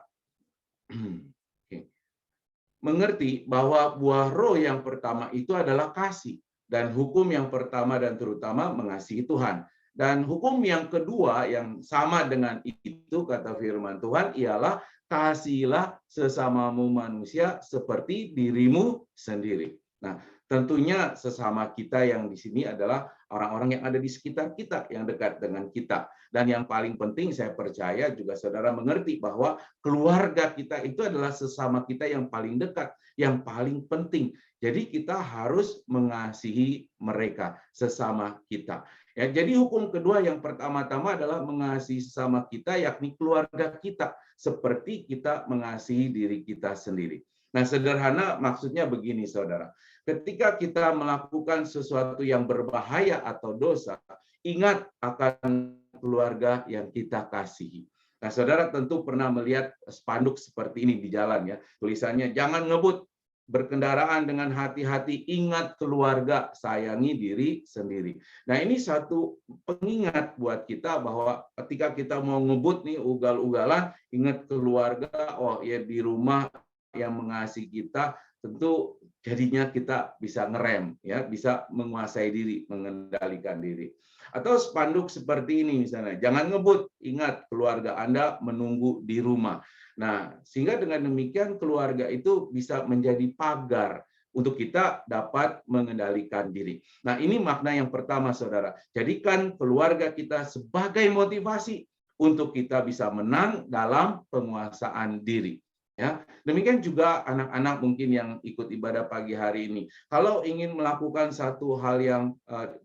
mengerti bahwa buah roh yang pertama itu adalah kasih. Dan hukum yang pertama dan terutama mengasihi Tuhan. Dan hukum yang kedua yang sama dengan itu, kata firman Tuhan, ialah kasihilah sesamamu manusia seperti dirimu sendiri. Nah, tentunya sesama kita yang di sini adalah orang-orang yang ada di sekitar kita, yang dekat dengan kita. Dan yang paling penting, saya percaya juga saudara mengerti bahwa keluarga kita itu adalah sesama kita yang paling dekat, yang paling penting. Jadi kita harus mengasihi mereka, sesama kita. Ya, jadi hukum kedua yang pertama-tama adalah mengasihi sesama kita, yakni keluarga kita, seperti kita mengasihi diri kita sendiri. Nah, sederhana maksudnya begini, saudara. Ketika kita melakukan sesuatu yang berbahaya atau dosa, ingat akan keluarga yang kita kasihi. Nah, saudara tentu pernah melihat spanduk seperti ini di jalan ya. Tulisannya, jangan ngebut, berkendaraan dengan hati-hati, ingat keluarga, sayangi diri sendiri. Nah, ini satu pengingat buat kita bahwa ketika kita mau ngebut nih ugal-ugalan, ingat keluarga, oh ya di rumah yang mengasihi kita, tentu jadinya kita bisa ngerem, ya, bisa menguasai diri, mengendalikan diri. Atau spanduk seperti ini misalnya, jangan ngebut, ingat keluarga Anda menunggu di rumah. Nah, sehingga dengan demikian keluarga itu bisa menjadi pagar untuk kita dapat mengendalikan diri. Nah, ini makna yang pertama, saudara. Jadikan keluarga kita sebagai motivasi untuk kita bisa menang dalam penguasaan diri. Ya, demikian juga anak-anak mungkin yang ikut ibadah pagi hari ini. Kalau ingin melakukan satu hal yang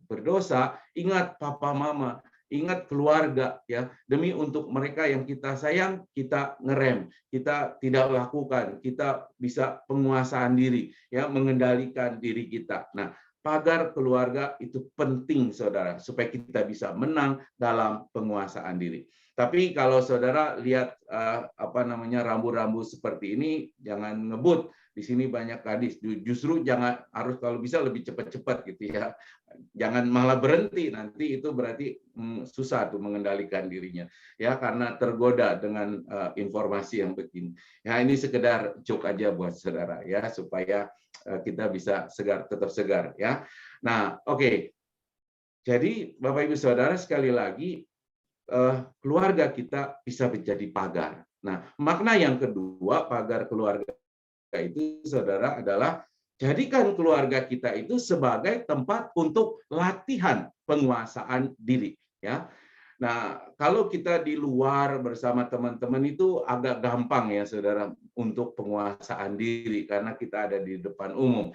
berdosa, ingat papa mama, Ingat keluarga ya, demi untuk mereka yang kita sayang, kita ngerem, kita tidak lakukan, kita bisa penguasaan diri ya, mengendalikan diri kita. Nah, pagar keluarga itu penting saudara, supaya kita bisa menang dalam penguasaan diri. Tapi kalau saudara lihat rambu-rambu seperti ini, jangan ngebut. Di sini banyak gadis, justru jangan, harus kalau bisa lebih cepat-cepat gitu ya. Jangan malah berhenti, nanti itu berarti susah tuh mengendalikan dirinya ya, karena tergoda dengan informasi yang begini. Ya, ini sekedar joke aja buat saudara ya, supaya kita bisa tetap segar ya. Nah, oke. Jadi Bapak Ibu Saudara, sekali lagi keluarga kita bisa menjadi pagar. Nah, makna yang kedua pagar keluarga itu saudara adalah jadikan keluarga kita itu sebagai tempat untuk latihan penguasaan diri ya. Nah, kalau kita di luar bersama teman-teman itu agak gampang ya saudara untuk penguasaan diri karena kita ada di depan umum.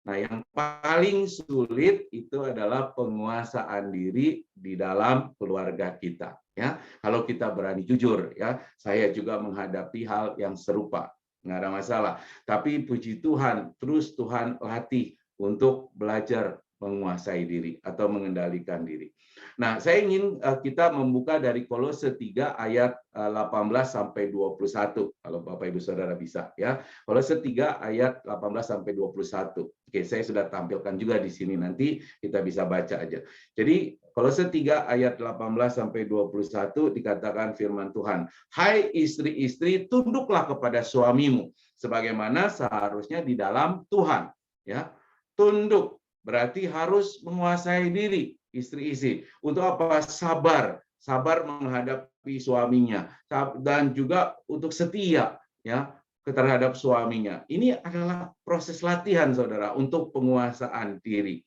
Nah, yang paling sulit itu adalah penguasaan diri di dalam keluarga kita ya. Kalau kita berani jujur ya, saya juga menghadapi hal yang serupa. Nggak ada masalah. Tapi puji Tuhan, terus Tuhan latih untuk belajar menguasai diri atau mengendalikan diri. Nah, saya ingin kita membuka dari Kolose 3 ayat 18 sampai 21 kalau Bapak Ibu Saudara bisa ya. Kolose 3 ayat 18 sampai 21. Oke, saya sudah tampilkan juga di sini, nanti kita bisa baca aja. Jadi Kolose 3 ayat 18 sampai 21 dikatakan firman Tuhan, "Hai istri-istri, tunduklah kepada suamimu sebagaimana seharusnya di dalam Tuhan." Ya. Tunduk berarti harus menguasai diri istri-istri. Untuk apa? Sabar menghadapi suaminya dan juga untuk setia ya terhadap suaminya. Ini adalah proses latihan saudara untuk penguasaan diri.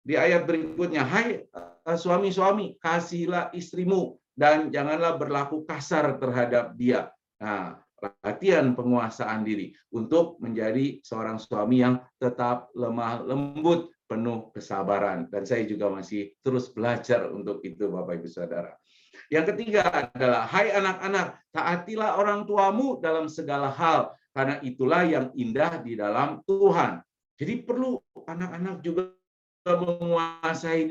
Di ayat berikutnya, "Hai suami-suami, kasihilah istrimu dan janganlah berlaku kasar terhadap dia." Nah, latihan penguasaan diri untuk menjadi seorang suami yang tetap lemah lembut, penuh kesabaran. Dan saya juga masih terus belajar untuk itu Bapak Ibu Saudara. Yang ketiga adalah, "Hai anak-anak, taatilah orang tuamu dalam segala hal, karena itulah yang indah di dalam Tuhan." Jadi perlu anak-anak juga menguasai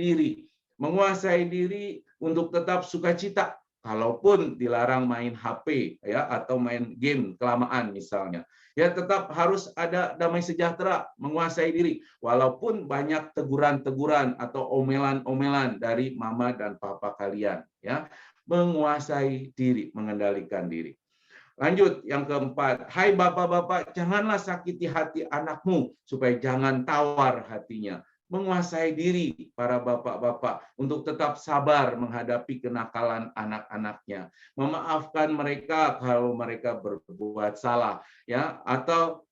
diri untuk tetap sukacita kalaupun dilarang main HP ya atau main game kelamaan misalnya. Ya tetap harus ada damai sejahtera, menguasai diri walaupun banyak teguran-teguran atau omelan-omelan dari mama dan papa kalian ya. Menguasai diri, mengendalikan diri. Lanjut yang keempat, "Hai bapak-bapak, janganlah sakiti hati anakmu supaya jangan tawar hatinya." Menguasai diri para bapak-bapak untuk tetap sabar menghadapi kenakalan anak-anaknya, memaafkan mereka kalau mereka berbuat salah ya, atau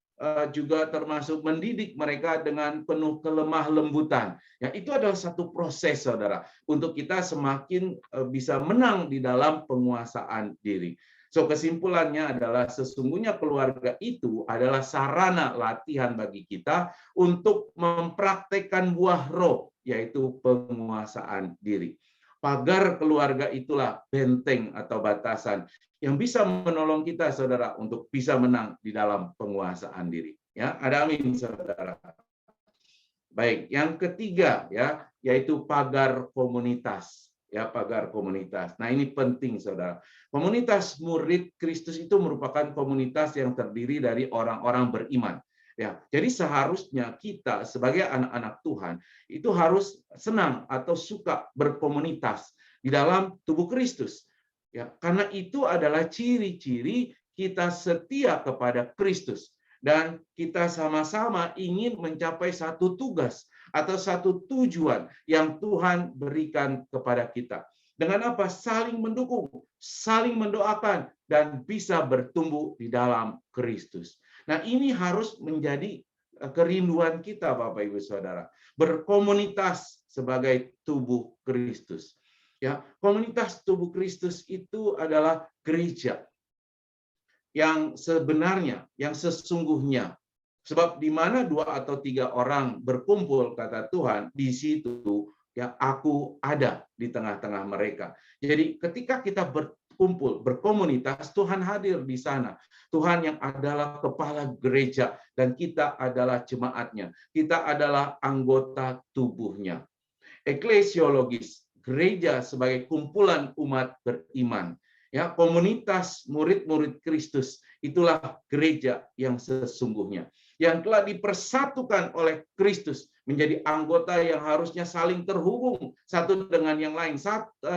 juga termasuk mendidik mereka dengan penuh kelemah lembutan. Ya, itu adalah satu proses saudara untuk kita semakin bisa menang di dalam penguasaan diri. So, kesimpulannya adalah sesungguhnya keluarga itu adalah sarana latihan bagi kita untuk mempraktekkan buah roh, yaitu penguasaan diri. Pagar keluarga itulah benteng atau batasan yang bisa menolong kita, saudara, untuk bisa menang di dalam penguasaan diri. Ya, ada amin, saudara. Baik, yang ketiga ya, yaitu pagar komunitas. Ya, pagar komunitas. Nah, ini penting saudara. Komunitas murid Kristus itu merupakan komunitas yang terdiri dari orang-orang beriman. Ya, jadi seharusnya kita sebagai anak-anak Tuhan itu harus senang atau suka berkomunitas di dalam tubuh Kristus. Ya, karena itu adalah ciri-ciri kita setia kepada Kristus dan kita sama-sama ingin mencapai satu tugas atau satu tujuan yang Tuhan berikan kepada kita. Dengan apa? Saling mendukung, saling mendoakan, dan bisa bertumbuh di dalam Kristus. Nah, ini harus menjadi kerinduan kita, Bapak Ibu Saudara. Berkomunitas sebagai tubuh Kristus. Ya, komunitas tubuh Kristus itu adalah gereja yang sebenarnya, yang sesungguhnya. Sebab di mana 2 atau 3 orang berkumpul, kata Tuhan, di situ ya aku ada di tengah-tengah mereka. Jadi ketika kita berkumpul, berkomunitas, Tuhan hadir di sana. Tuhan yang adalah kepala gereja dan kita adalah jemaatnya. Kita adalah anggota tubuhnya. Eklesiologis, gereja sebagai kumpulan umat beriman. Ya, komunitas murid-murid Kristus, itulah gereja yang sesungguhnya, yang telah dipersatukan oleh Kristus menjadi anggota yang harusnya saling terhubung satu dengan yang lain,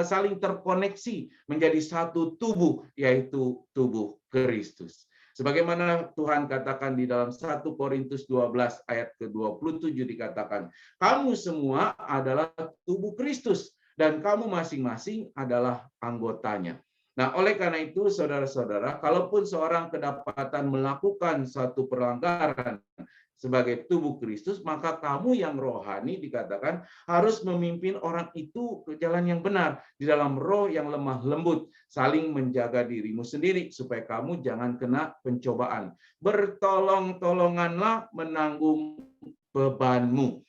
saling terkoneksi menjadi satu tubuh, yaitu tubuh Kristus. Sebagaimana Tuhan katakan di dalam 1 Korintus 12 ayat ke-27 dikatakan, kamu semua adalah tubuh Kristus dan kamu masing-masing adalah anggotanya. Nah, oleh karena itu, saudara-saudara, kalaupun seorang kedapatan melakukan suatu pelanggaran sebagai tubuh Kristus, maka kamu yang rohani dikatakan harus memimpin orang itu ke jalan yang benar, di dalam roh yang lemah lembut, saling menjaga dirimu sendiri, supaya kamu jangan kena pencobaan. Bertolong-tolonganlah menanggung bebanmu.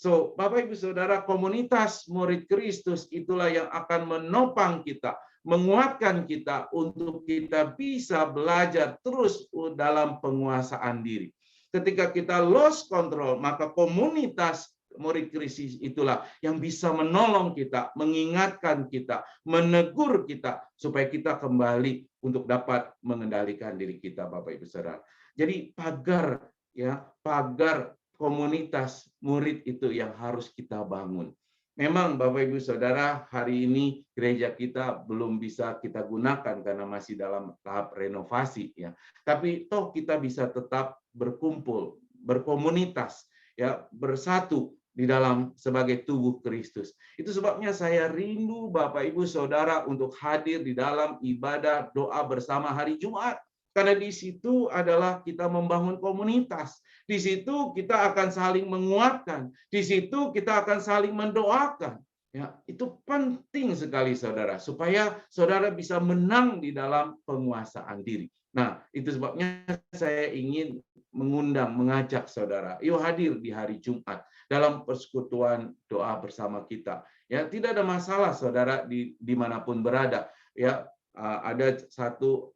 So, Bapak Ibu Saudara, komunitas murid Kristus itulah yang akan menopang kita, menguatkan kita untuk kita bisa belajar terus dalam penguasaan diri. Ketika kita lost control, maka komunitas murid Kristus itulah yang bisa menolong kita, mengingatkan kita, menegur kita, supaya kita kembali untuk dapat mengendalikan diri kita, Bapak Ibu Saudara. Jadi pagar komunitas murid itu yang harus kita bangun. Memang Bapak Ibu Saudara, hari ini gereja kita belum bisa kita gunakan karena masih dalam tahap renovasi ya. Tapi toh kita bisa tetap berkumpul, berkomunitas ya, bersatu di dalam sebagai tubuh Kristus. Itu sebabnya saya rindu Bapak Ibu Saudara untuk hadir di dalam ibadah doa bersama hari Jumat. Karena di situ adalah kita membangun komunitas. Di situ kita akan saling menguatkan. Di situ kita akan saling mendoakan. Ya, itu penting sekali saudara, supaya saudara bisa menang di dalam penguasaan diri. Nah, itu sebabnya saya ingin mengajak saudara, yuk hadir di hari Jumat dalam persekutuan doa bersama kita. Ya, tidak ada masalah saudara dimanapun berada. Ya, ada satu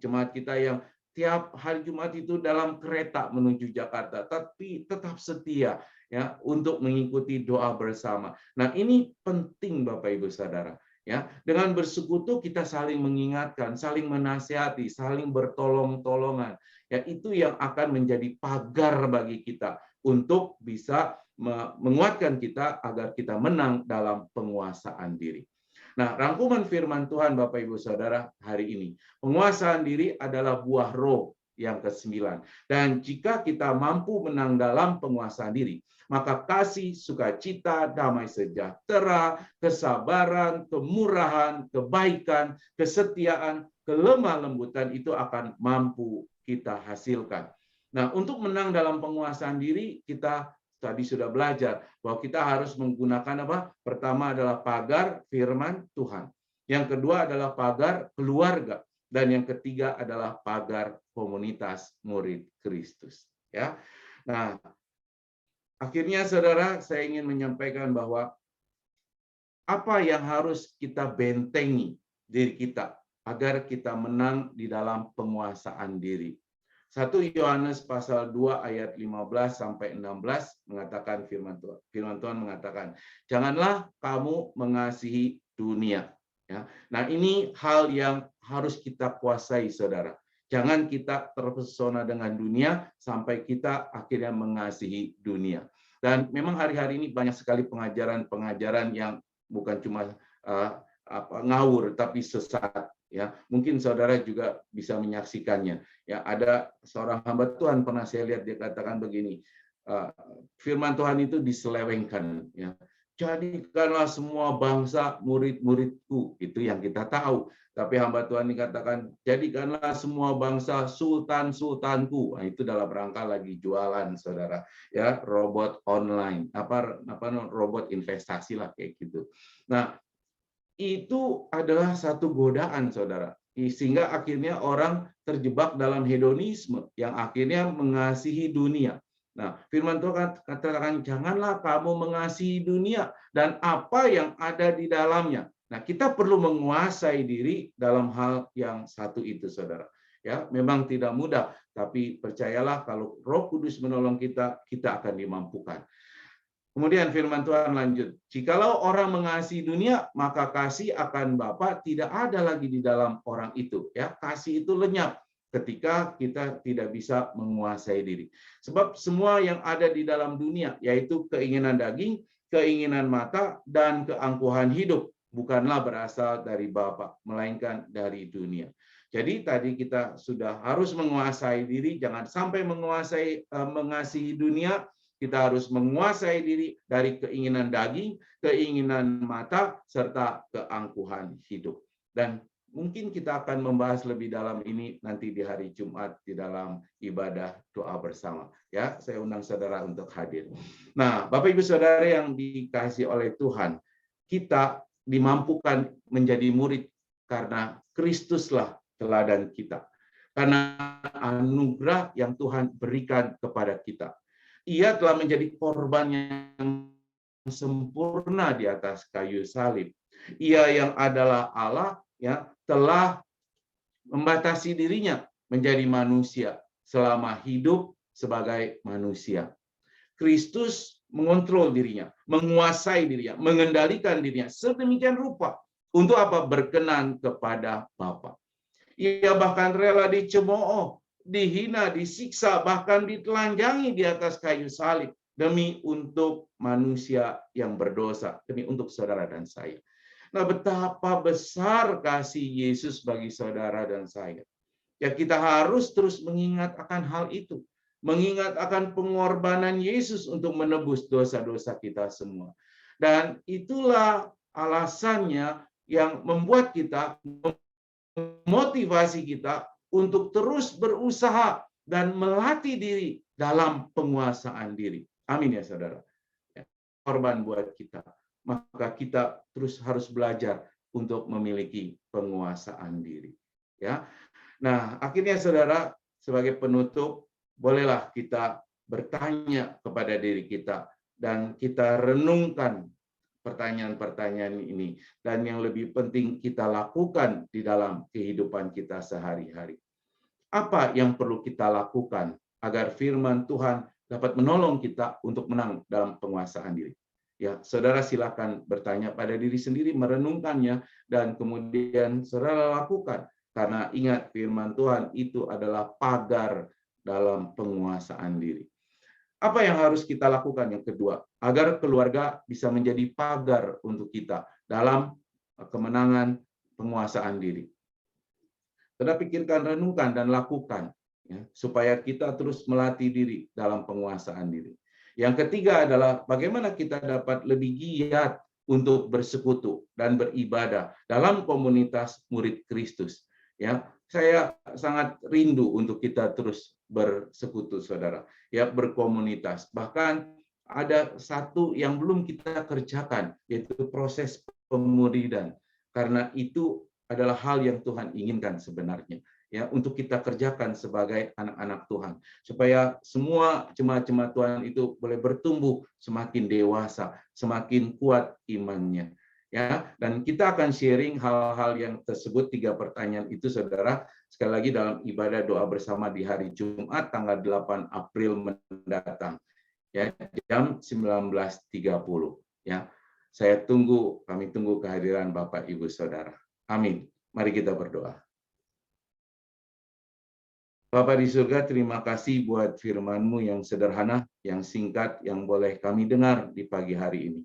jemaat kita yang tiap hari Jumat itu dalam kereta menuju Jakarta, tapi tetap setia ya untuk mengikuti doa bersama. Nah, ini penting Bapak Ibu Saudara. Ya, dengan bersekutu kita saling mengingatkan, saling menasihati, saling bertolong-tolongan. Ya, itu yang akan menjadi pagar bagi kita untuk bisa menguatkan kita agar kita menang dalam penguasaan diri. Nah, rangkuman firman Tuhan Bapak Ibu Saudara hari ini. Penguasaan diri adalah buah roh yang ke-9. Dan jika kita mampu menang dalam penguasaan diri, maka kasih, sukacita, damai sejahtera, kesabaran, kemurahan, kebaikan, kesetiaan, kelemah lembutan itu akan mampu kita hasilkan. Nah, untuk menang dalam penguasaan diri, kita tadi sudah belajar bahwa kita harus menggunakan apa? Pertama adalah pagar firman Tuhan. Yang kedua adalah pagar keluarga. Dan yang ketiga adalah pagar komunitas murid Kristus. Ya. Nah, akhirnya saudara, saya ingin menyampaikan bahwa apa yang harus kita bentengi diri kita agar kita menang di dalam penguasaan diri. 1 Yohanes pasal 2 ayat 15 sampai 16 mengatakan firman Tuhan. Firman Tuhan mengatakan, "Janganlah kamu mengasihi dunia." Ya. Nah, ini hal yang harus kita kuasai, saudara. Jangan kita terpesona dengan dunia sampai kita akhirnya mengasihi dunia. Dan memang hari-hari ini banyak sekali pengajaran-pengajaran yang bukan cuma ngawur tapi sesat. Ya, mungkin saudara juga bisa menyaksikannya. Ya, ada seorang hamba Tuhan pernah saya lihat dia katakan begini, firman Tuhan itu diselewengkan. Ya, jadikanlah semua bangsa murid-muridku, itu yang kita tahu. Tapi hamba Tuhan dikatakan, jadikanlah semua bangsa sultan-sultanku. Nah, itu dalam rangka lagi jualan, saudara. Ya, robot online, robot investasi lah kayak gitu. Nah, itu adalah satu godaan, saudara. Sehingga akhirnya orang terjebak dalam hedonisme yang akhirnya mengasihi dunia. Nah, firman Tuhan katakan, janganlah kamu mengasihi dunia dan apa yang ada di dalamnya. Nah, kita perlu menguasai diri dalam hal yang satu itu, saudara. Ya, memang tidak mudah, tapi percayalah kalau Roh Kudus menolong kita, kita akan dimampukan. Kemudian firman Tuhan lanjut, jikalau orang mengasihi dunia, maka kasih akan Bapa tidak ada lagi di dalam orang itu. Ya, kasih itu lenyap ketika kita tidak bisa menguasai diri. Sebab semua yang ada di dalam dunia, yaitu keinginan daging, keinginan mata, dan keangkuhan hidup, bukanlah berasal dari Bapa, melainkan dari dunia. Jadi tadi kita sudah harus menguasai diri, jangan sampai mengasihi dunia. Kita harus menguasai diri dari keinginan daging, keinginan mata, serta keangkuhan hidup. Dan mungkin kita akan membahas lebih dalam ini nanti di hari Jumat di dalam ibadah doa bersama. Ya, saya undang saudara untuk hadir. Nah, Bapak Ibu Saudara yang dikasihi oleh Tuhan, kita dimampukan menjadi murid karena Kristuslah teladan kita. Karena anugerah yang Tuhan berikan kepada kita. Ia telah menjadi korban yang sempurna di atas kayu salib. Ia yang adalah Allah ya telah membatasi dirinya menjadi manusia selama hidup sebagai manusia. Kristus mengontrol dirinya, menguasai dirinya, mengendalikan dirinya sedemikian rupa untuk apa? Berkenan kepada Bapa. Ia bahkan rela dicemooh, dihina, disiksa, bahkan ditelanjangi di atas kayu salib demi untuk manusia yang berdosa, demi untuk saudara dan saya. Nah, betapa besar kasih Yesus bagi saudara dan saya. Ya, kita harus terus mengingat akan hal itu. Mengingat akan pengorbanan Yesus untuk menebus dosa-dosa kita semua. Dan itulah alasannya yang membuat kita, motivasi kita untuk terus berusaha dan melatih diri dalam penguasaan diri. Amin ya saudara. Korban buat kita. Maka kita terus harus belajar untuk memiliki penguasaan diri. Ya. Nah, akhirnya saudara, sebagai penutup, bolehlah kita bertanya kepada diri kita dan kita renungkan pertanyaan-pertanyaan ini, dan yang lebih penting kita lakukan di dalam kehidupan kita sehari-hari. Apa yang perlu kita lakukan agar firman Tuhan dapat menolong kita untuk menang dalam penguasaan diri? Ya, saudara silakan bertanya pada diri sendiri, merenungkannya, dan kemudian saudara lakukan. Karena ingat, firman Tuhan itu adalah pagar dalam penguasaan diri. Apa yang harus kita lakukan yang kedua? Agar keluarga bisa menjadi pagar untuk kita dalam kemenangan penguasaan diri. Saudara pikirkan, renungkan, dan lakukan. Ya, supaya kita terus melatih diri dalam penguasaan diri. Yang ketiga adalah bagaimana kita dapat lebih giat untuk bersekutu dan beribadah dalam komunitas murid Kristus. Ya, saya sangat rindu untuk kita terus bersekutu, saudara. Ya, berkomunitas. Bahkan ada satu yang belum kita kerjakan, yaitu proses pemuridan. Karena itu adalah hal yang Tuhan inginkan sebenarnya. Ya, untuk kita kerjakan sebagai anak-anak Tuhan, supaya semua jemaat-jemaat Tuhan itu boleh bertumbuh semakin dewasa, semakin kuat imannya. Ya, dan kita akan sharing hal-hal yang tersebut, 3 pertanyaan itu, saudara, sekali lagi dalam ibadah doa bersama di hari Jumat tanggal 8 April mendatang, ya, jam 19.30. Ya, kami tunggu kehadiran Bapak Ibu Saudara. Amin. Mari kita berdoa. Bapa di surga, terima kasih buat firman-Mu yang sederhana, yang singkat, yang boleh kami dengar di pagi hari ini.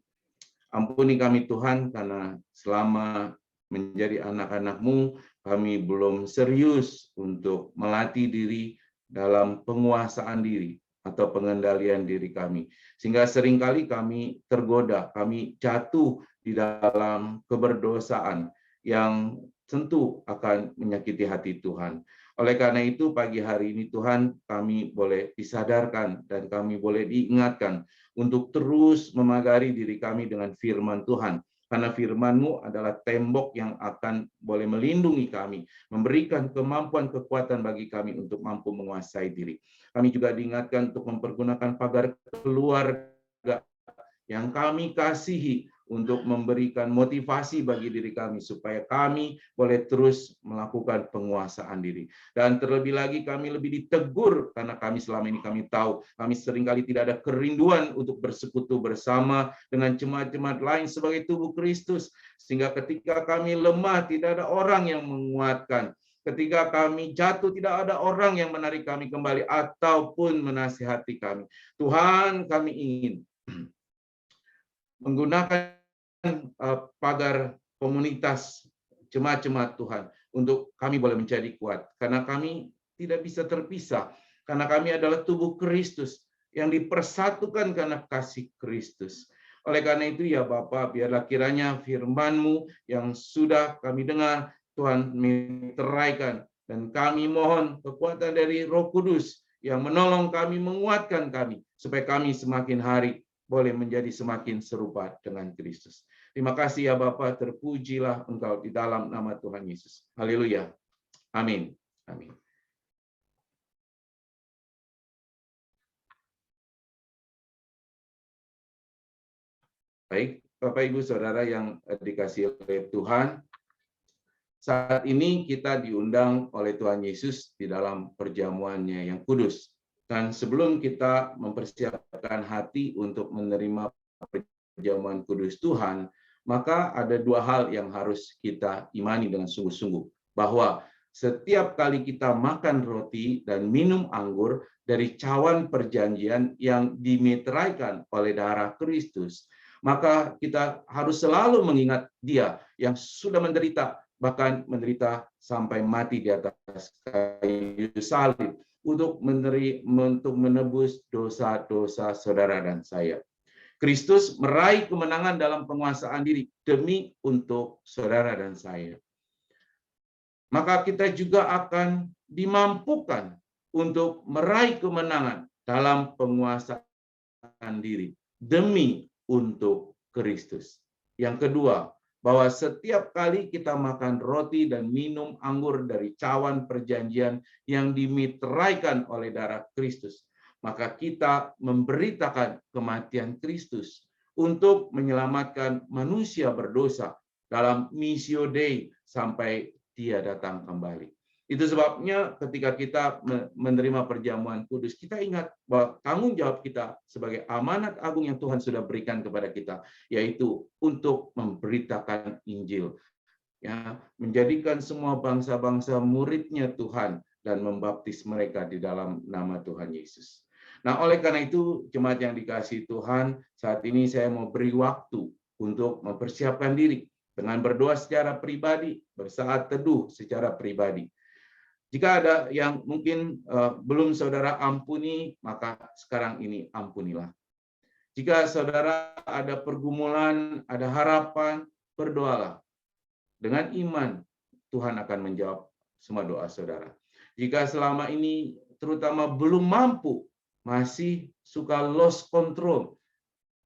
Ampuni kami Tuhan, karena selama menjadi anak-anak-Mu, kami belum serius untuk melatih diri dalam penguasaan diri atau pengendalian diri kami. Sehingga seringkali kami tergoda, kami jatuh di dalam keberdosaan yang tentu akan menyakiti hati Tuhan. Oleh karena itu, pagi hari ini Tuhan, kami boleh disadarkan dan kami boleh diingatkan untuk terus memagari diri kami dengan firman Tuhan, Karena firman-Mu adalah tembok yang akan boleh melindungi kami, memberikan kemampuan kekuatan bagi kami untuk mampu menguasai diri. Kami juga diingatkan untuk mempergunakan pagar keluarga yang kami kasihi untuk memberikan motivasi bagi diri kami supaya kami boleh terus melakukan penguasaan diri. Dan terlebih lagi kami lebih ditegur karena kami selama ini kami tahu kami seringkali tidak ada kerinduan untuk bersekutu bersama dengan jemaat-jemaat lain sebagai tubuh Kristus, sehingga ketika kami lemah tidak ada orang yang menguatkan. Ketika kami jatuh, tidak ada orang yang menarik kami kembali ataupun menasihati kami. Tuhan, kami ingin menggunakan pagar komunitas jemaat-jemaat Tuhan untuk kami boleh menjadi kuat. Karena kami tidak bisa terpisah. Karena kami adalah tubuh Kristus yang dipersatukan karena kasih Kristus. Oleh karena itu ya Bapa, biarlah kiranya firman-Mu yang sudah kami dengar, Tuhan meteraikan. Dan kami mohon kekuatan dari Roh Kudus yang menolong kami, menguatkan kami, supaya kami semakin hari boleh menjadi semakin serupa dengan Kristus. Terima kasih ya Bapa, terpujilah Engkau di dalam nama Tuhan Yesus. Haleluya. Amin. Amin. Baik, Bapak Ibu Saudara yang dikasihi oleh Tuhan, saat ini kita diundang oleh Tuhan Yesus di dalam perjamuannya yang kudus. Dan sebelum kita mempersiapkan hati untuk menerima perjamuan kudus Tuhan, maka ada dua hal yang harus kita imani dengan sungguh-sungguh. Bahwa setiap kali kita makan roti dan minum anggur dari cawan perjanjian yang dimeteraikan oleh darah Kristus, maka kita harus selalu mengingat Dia yang sudah menderita, bahkan menderita sampai mati di atas kayu salib, untuk menebus dosa-dosa saudara dan saya. Kristus meraih kemenangan dalam penguasaan diri demi untuk saudara dan saya. Maka kita juga akan dimampukan untuk meraih kemenangan dalam penguasaan diri demi untuk Kristus. Yang kedua, bahwa setiap kali kita makan roti dan minum anggur dari cawan perjanjian yang dimeteraikan oleh darah Kristus, maka kita memberitakan kematian Kristus untuk menyelamatkan manusia berdosa dalam Missio Dei sampai Dia datang kembali. Itu sebabnya ketika kita menerima perjamuan kudus, kita ingat bahwa tanggung jawab kita sebagai amanat agung yang Tuhan sudah berikan kepada kita, yaitu untuk memberitakan Injil, ya, menjadikan semua bangsa-bangsa muridnya Tuhan dan membaptis mereka di dalam nama Tuhan Yesus. Nah, oleh karena itu, jemaat yang dikasihi Tuhan, saat ini saya mau beri waktu untuk mempersiapkan diri dengan berdoa secara pribadi, bersaat teduh secara pribadi. Jika ada yang mungkin belum saudara ampuni, maka sekarang ini ampunilah. Jika saudara ada pergumulan, ada harapan, berdoalah. Dengan iman, Tuhan akan menjawab semua doa saudara. Jika selama ini terutama belum mampu, masih suka lost control,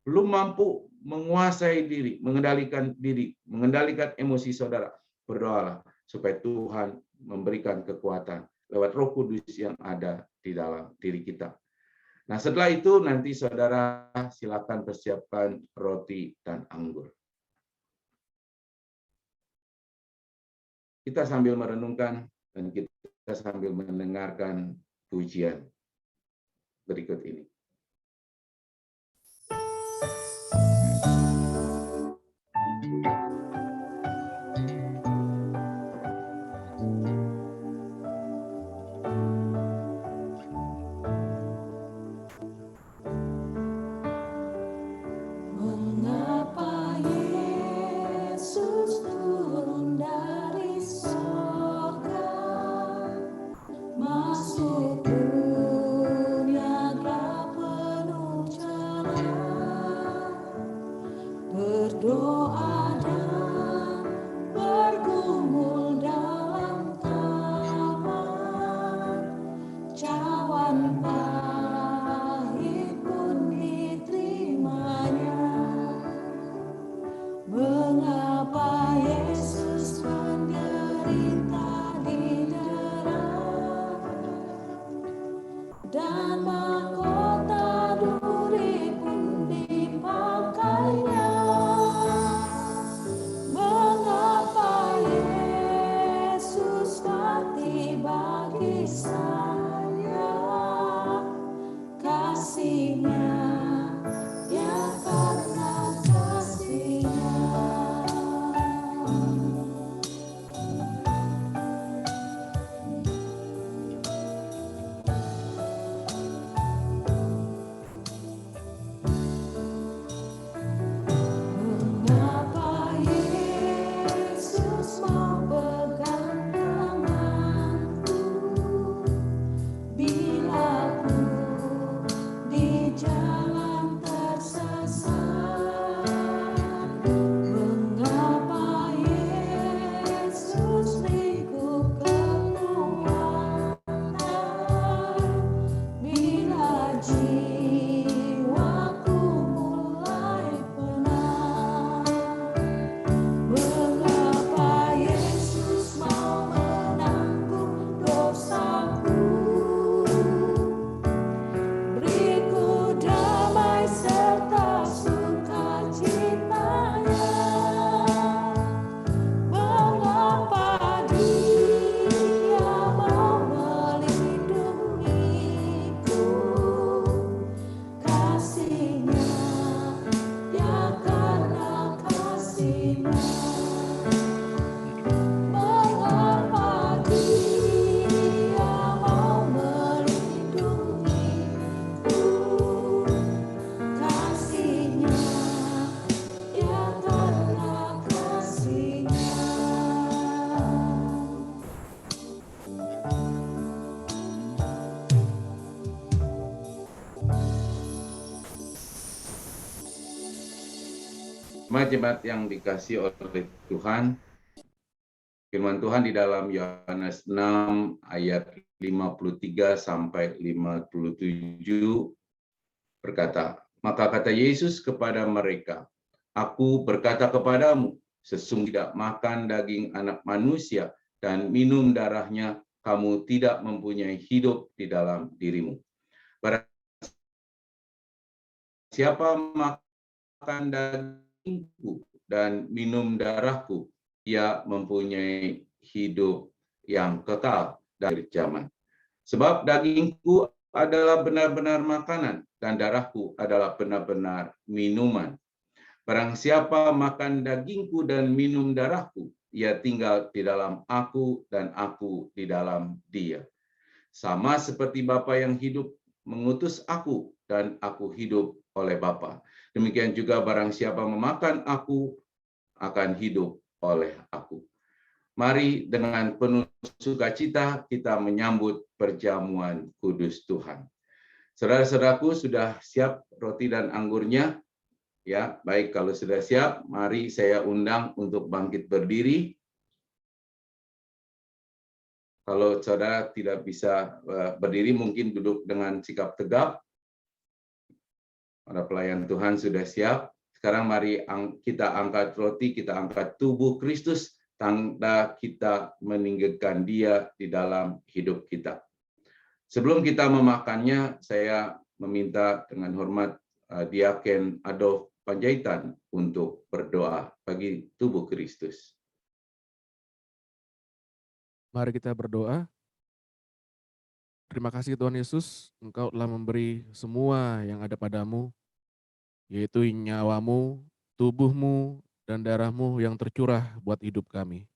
belum mampu menguasai diri, mengendalikan emosi saudara, berdoalah supaya Tuhan memberikan kekuatan lewat Roh Kudus yang ada di dalam diri kita. Nah, setelah itu nanti saudara silakan persiapkan roti dan anggur. Kita sambil merenungkan dan kita sambil mendengarkan pujian berikut ini. Masuk dunia gelap mahkota duri pun dipakainya. Mengapa Yesus mati bagi saya? Kasih-Nya, ya karena kasih-Nya. Mengapa Yesus mau pegang tanganku bila ku di jalan tersesat? Mengapa Yesus beriku kekuatan bila jiwaku mulai penat? Mengapa Yesus mau menanggung dosaku? Beriku damai serta sukacitanya. Mengapa Dia mau melindungiku? Kasih-Nya, ya karena kasih-Nya. Mengapa Dia mau melindungiku? Kasih-Nya, ya karena kasih-Nya. Jemaat yang dikasih oleh Tuhan, firman Tuhan di dalam Yohanes 6 ayat 53 sampai 57 berkata, maka kata Yesus kepada mereka, aku berkata kepadamu, sesungguhnya tidak makan daging anak manusia dan minum darahnya, kamu tidak mempunyai hidup di dalam dirimu. Barang siapa makan dagingku dan minum darahku, ia mempunyai hidup yang kekal dari zaman. Sebab dagingku adalah benar-benar makanan dan darahku adalah benar-benar minuman. Barang siapa makan dagingku dan minum darahku, ia tinggal di dalam aku dan aku di dalam dia. Sama seperti Bapa yang hidup mengutus aku dan aku hidup oleh Bapa. Demikian juga barang siapa memakan aku akan hidup oleh aku. Mari dengan penuh sukacita kita menyambut perjamuan kudus Tuhan. Saudara-saudaraku, sudah siap roti dan anggurnya? Ya, baik, kalau sudah siap, mari saya undang untuk bangkit berdiri. Kalau saudara tidak bisa berdiri, mungkin duduk dengan sikap tegap. Para pelayan Tuhan sudah siap. Sekarang mari kita angkat roti, kita angkat tubuh Kristus, tanda kita meninggikan Dia di dalam hidup kita. Sebelum kita memakannya, saya meminta dengan hormat Diaken Adolf Panjaitan untuk berdoa bagi tubuh Kristus. Mari kita berdoa. Terima kasih Tuhan Yesus, Engkau telah memberi semua yang ada padamu, yaitu nyawamu, tubuhmu, dan darahmu yang tercurah buat hidup kami.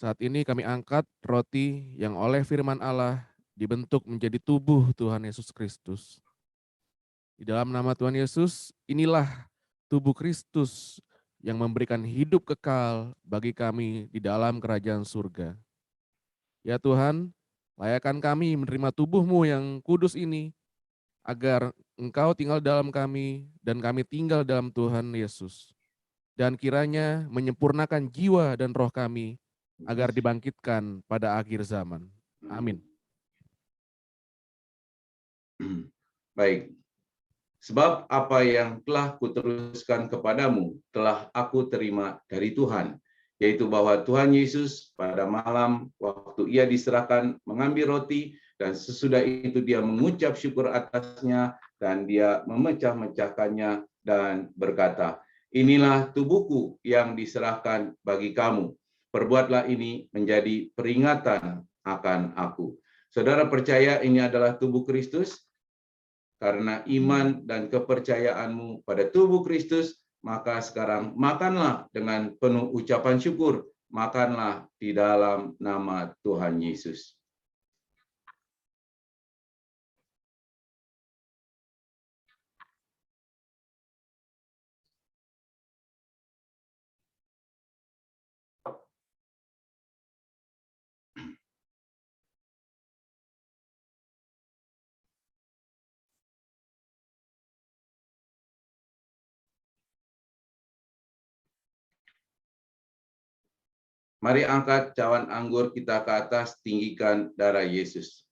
Saat ini kami angkat roti yang oleh firman Allah dibentuk menjadi tubuh Tuhan Yesus Kristus. Di dalam nama Tuhan Yesus, inilah tubuh Kristus yang memberikan hidup kekal bagi kami di dalam kerajaan surga. Ya Tuhan, layakkan kami menerima tubuh-Mu yang kudus ini, agar Engkau tinggal dalam kami dan kami tinggal dalam Tuhan Yesus. Dan kiranya menyempurnakan jiwa dan roh kami, agar dibangkitkan pada akhir zaman. Amin. Baik. Sebab apa yang telah kuteruskan kepadamu telah aku terima dari Tuhan, yaitu bahwa Tuhan Yesus pada malam waktu Ia diserahkan mengambil roti dan sesudah itu dia mengucap syukur atasnya, dan dia memecah-mecahkannya dan berkata, inilah tubuhku yang diserahkan bagi kamu. Perbuatlah ini menjadi peringatan akan aku. Saudara percaya ini adalah tubuh Kristus? Karena iman dan kepercayaanmu pada tubuh Kristus, maka sekarang makanlah dengan penuh ucapan syukur. Makanlah di dalam nama Tuhan Yesus. Mari angkat cawan anggur kita ke atas, tinggikan darah Yesus.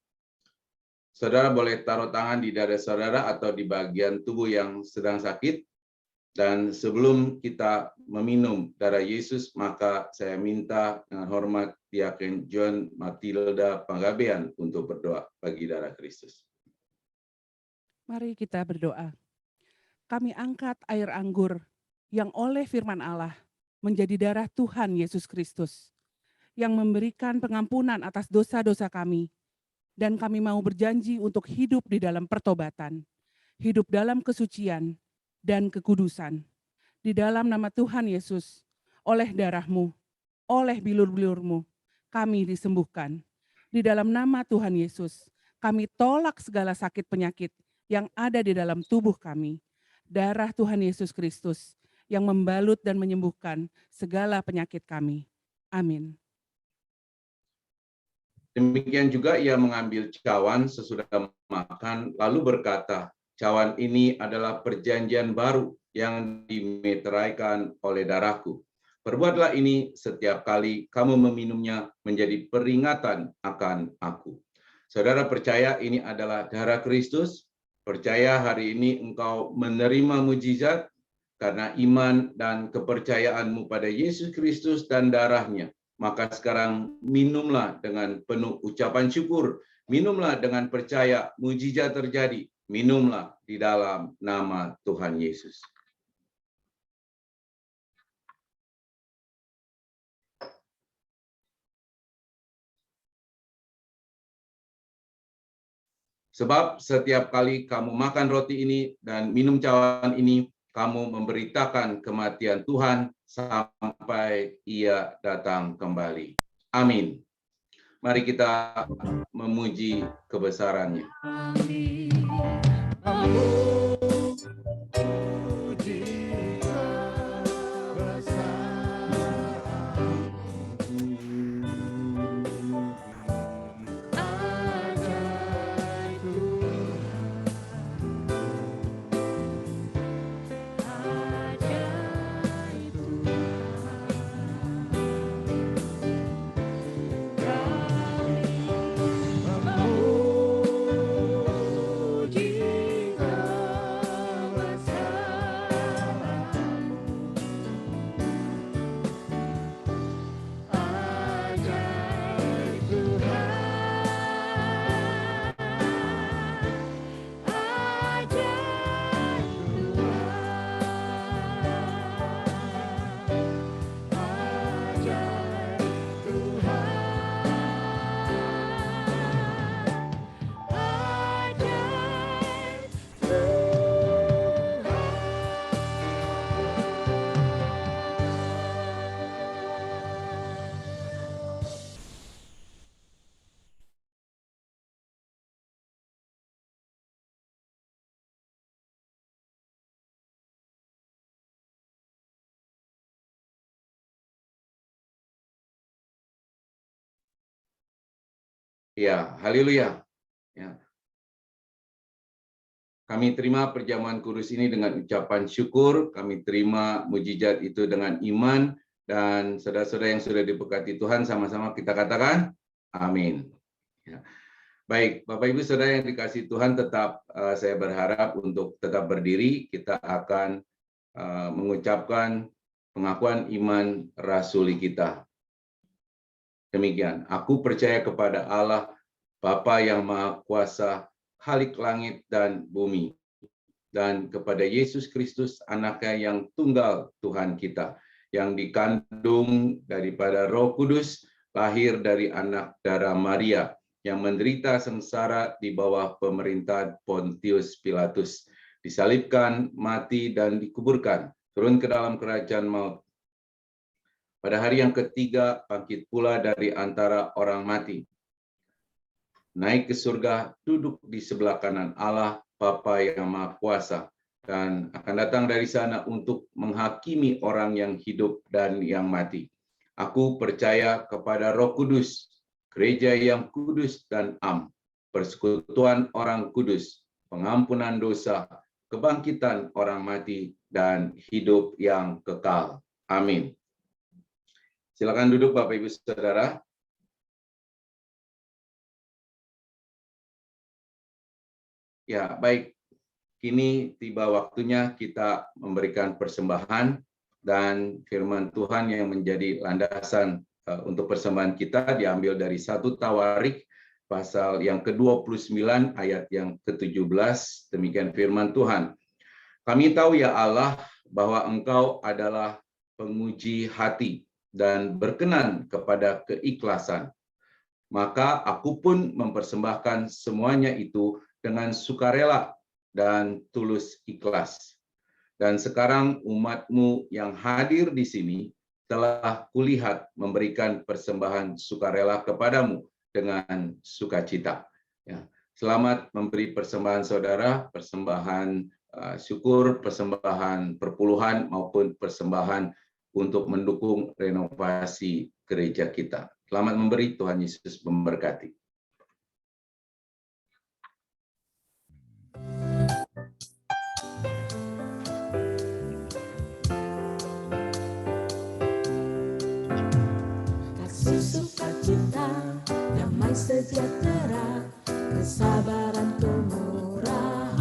Saudara boleh taruh tangan di dada saudara atau di bagian tubuh yang sedang sakit. Dan sebelum kita meminum darah Yesus, maka saya minta dengan hormat Diaken John Matilda Panggabean untuk berdoa bagi darah Kristus. Mari kita berdoa. Kami angkat air anggur yang oleh firman Allah menjadi darah Tuhan Yesus Kristus yang memberikan pengampunan atas dosa-dosa kami, dan kami mau berjanji untuk hidup di dalam pertobatan, hidup dalam kesucian dan kekudusan. Di dalam nama Tuhan Yesus, oleh darah-Mu, oleh bilur-bilur-Mu, kami disembuhkan. Di dalam nama Tuhan Yesus, kami tolak segala sakit penyakit yang ada di dalam tubuh kami. Darah Tuhan Yesus Kristus yang membalut dan menyembuhkan segala penyakit kami. Amin. Demikian juga ia mengambil cawan sesudah makan, lalu berkata, cawan ini adalah perjanjian baru yang dimeteraikan oleh darahku. Perbuatlah ini setiap kali kamu meminumnya menjadi peringatan akan aku. Saudara percaya ini adalah darah Kristus? Percaya hari ini engkau menerima mujizat karena iman dan kepercayaanmu pada Yesus Kristus dan darahnya. Maka sekarang minumlah dengan penuh ucapan syukur. Minumlah dengan percaya mujizat terjadi. Minumlah di dalam nama Tuhan Yesus. Sebab setiap kali kamu makan roti ini dan minum cawan ini, kamu memberitakan kematian Tuhan sampai Ia datang kembali. Amin. Mari kita memuji kebesaran-Nya. Ya, haleluya. Ya. Kami terima perjamuan kudus ini dengan ucapan syukur, kami terima mujizat itu dengan iman, dan saudara-saudara yang sudah diberkati Tuhan, sama-sama kita katakan, amin. Ya. Baik, Bapak Ibu Saudara yang dikasihi Tuhan, tetap saya berharap untuk tetap berdiri, kita akan mengucapkan pengakuan iman rasuli kita. Demikian, aku percaya kepada Allah, Bapa yang Maha Kuasa, Khalik langit dan bumi, dan kepada Yesus Kristus, Anaknya yang tunggal Tuhan kita, yang dikandung daripada Roh Kudus, lahir dari anak darah Maria, yang menderita sengsara di bawah pemerintahan Pontius Pilatus, disalibkan, mati, dan dikuburkan, turun ke dalam kerajaan maut. Pada hari yang ketiga, bangkit pula dari antara orang mati, naik ke surga, duduk di sebelah kanan Allah, Bapa yang Maha Kuasa, dan akan datang dari sana untuk menghakimi orang yang hidup dan yang mati. Aku percaya kepada Roh Kudus, gereja yang kudus dan am, persekutuan orang kudus, pengampunan dosa, kebangkitan orang mati, dan hidup yang kekal. Amin. Silakan duduk Bapak Ibu Saudara. Ya, baik. Kini tiba waktunya kita memberikan persembahan, dan firman Tuhan yang menjadi landasan untuk persembahan kita diambil dari 1 Tawarik pasal yang ke-29 ayat yang ke-17. Demikian firman Tuhan. Kami tahu ya Allah bahwa Engkau adalah penguji hati dan berkenan kepada keikhlasan. Maka aku pun mempersembahkan semuanya itu dengan sukarela dan tulus ikhlas. Dan sekarang umat-Mu yang hadir di sini telah kulihat memberikan persembahan sukarela kepadamu dengan sukacita. Ya. Selamat memberi persembahan saudara, persembahan syukur, persembahan perpuluhan maupun persembahan untuk mendukung renovasi gereja kita. Selamat memberi, Tuhan Yesus memberkati. Kasih sukacita, damai sejahtera, kesabaran kemurahan,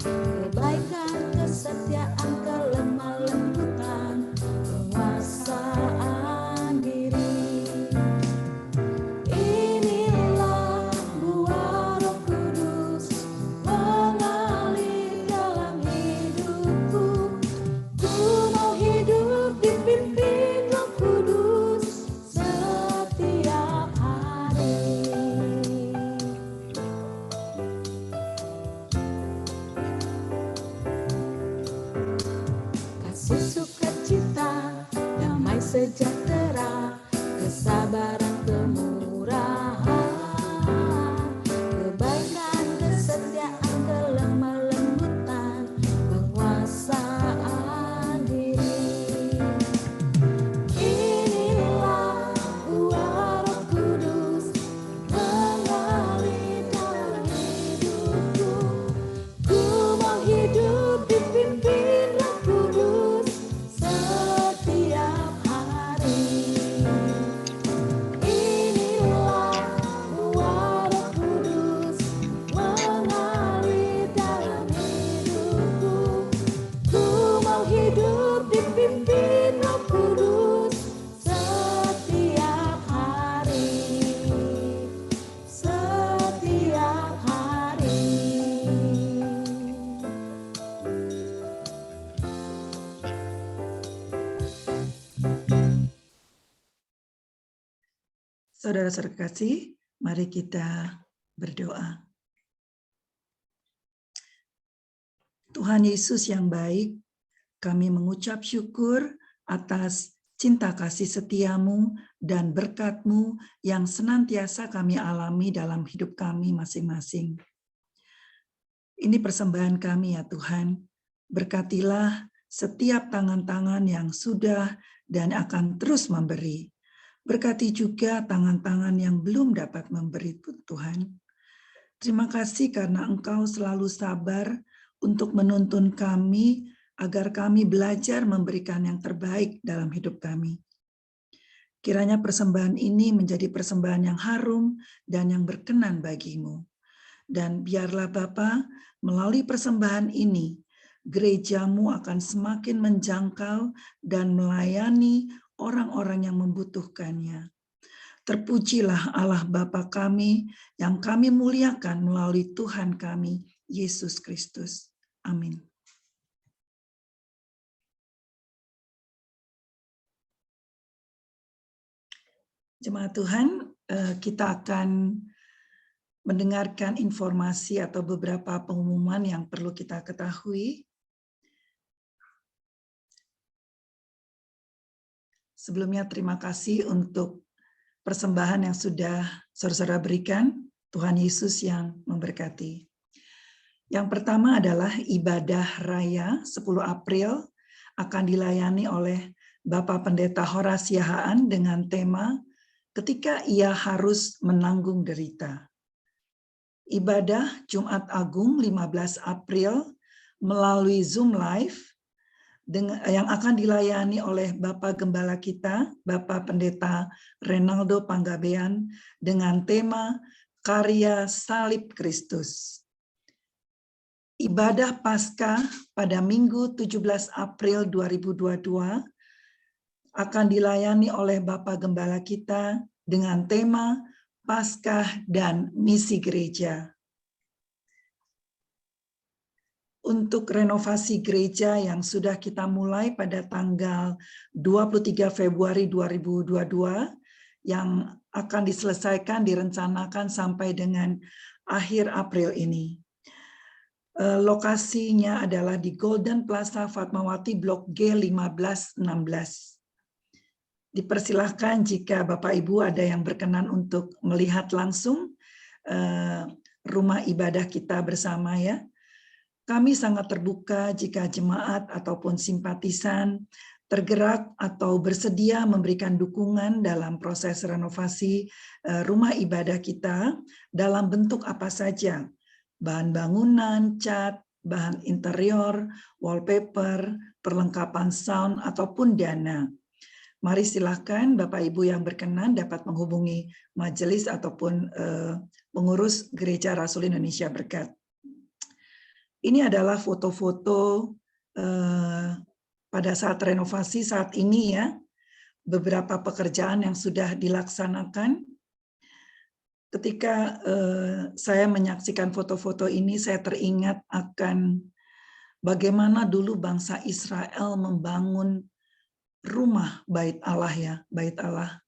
kebaikan, kesetiaan, kelemah lembutan, penguasaan diri. Inilah buah Roh Kudus mengalir dalam hidupku. Ku mau hidup dipimpin Roh Kudus setiap hari. Kasih sukacita, damai sejahtera, kesabaran kemurahan, kebaikan, kesetiaan, kelemah lembutan, penguasaan diri. Inilah buah Roh Kudus mengalir dalam hidupku. Ku mau hidup dipimpin Roh Kudus setiap hari. Inilah buah Roh Kudus mengalir dalam hidupku. Ku mau hidup dipimpin Roh Kudus setiap hari. Setiap hari. Saudara-saudara kasih, mari kita berdoa. Tuhan Yesus yang baik, kami mengucap syukur atas cinta kasih setiamu dan berkat-Mu yang senantiasa kami alami dalam hidup kami masing-masing. Ini persembahan kami ya Tuhan, berkatilah setiap tangan-tangan yang sudah dan akan terus memberi. Berkati juga tangan-tangan yang belum dapat memberi Tuhan. Terima kasih karena Engkau selalu sabar untuk menuntun kami agar kami belajar memberikan yang terbaik dalam hidup kami. Kiranya persembahan ini menjadi persembahan yang harum dan yang berkenan bagi-Mu. Dan biarlah Bapa, melalui persembahan ini, gereja-Mu akan semakin menjangkau dan melayani orang-orang yang membutuhkannya. Terpujilah Allah Bapa kami yang kami muliakan melalui Tuhan kami, Yesus Kristus. Amin. Jemaat Tuhan, kita akan mendengarkan informasi atau beberapa pengumuman yang perlu kita ketahui. Sebelumnya terima kasih untuk persembahan yang sudah saudara-saudara berikan. Tuhan Yesus yang memberkati. Yang pertama adalah ibadah raya 10 April akan dilayani oleh Bapak Pendeta Horas Yahaan dengan tema ketika ia harus menanggung derita. Ibadah Jumat Agung 15 April melalui Zoom Live yang akan dilayani oleh Bapak Gembala kita, Bapak Pendeta Renaldo Panggabean dengan tema Karya Salib Kristus. Ibadah Paskah pada Minggu 17 April 2022 akan dilayani oleh Bapak Gembala kita dengan tema Paskah dan Misi Gereja. Untuk renovasi gereja yang sudah kita mulai pada tanggal 23 Februari 2022, yang akan diselesaikan direncanakan sampai dengan akhir April ini. Lokasinya adalah di Golden Plaza Fatmawati Blok G 1516. Dipersilahkan jika Bapak Ibu ada yang berkenan untuk melihat langsung rumah ibadah kita bersama ya. Kami sangat terbuka jika jemaat ataupun simpatisan tergerak atau bersedia memberikan dukungan dalam proses renovasi rumah ibadah kita dalam bentuk apa saja. Bahan bangunan, cat, bahan interior, wallpaper, perlengkapan sound, ataupun dana. Mari silakan Bapak Ibu yang berkenan dapat menghubungi majelis ataupun pengurus Gereja Rasul Indonesia Berkat. Ini adalah foto-foto pada saat renovasi saat ini ya, beberapa pekerjaan yang sudah dilaksanakan. Ketika saya menyaksikan foto-foto ini, saya teringat akan bagaimana dulu bangsa Israel membangun rumah Bait Allah ya, Bait Allah.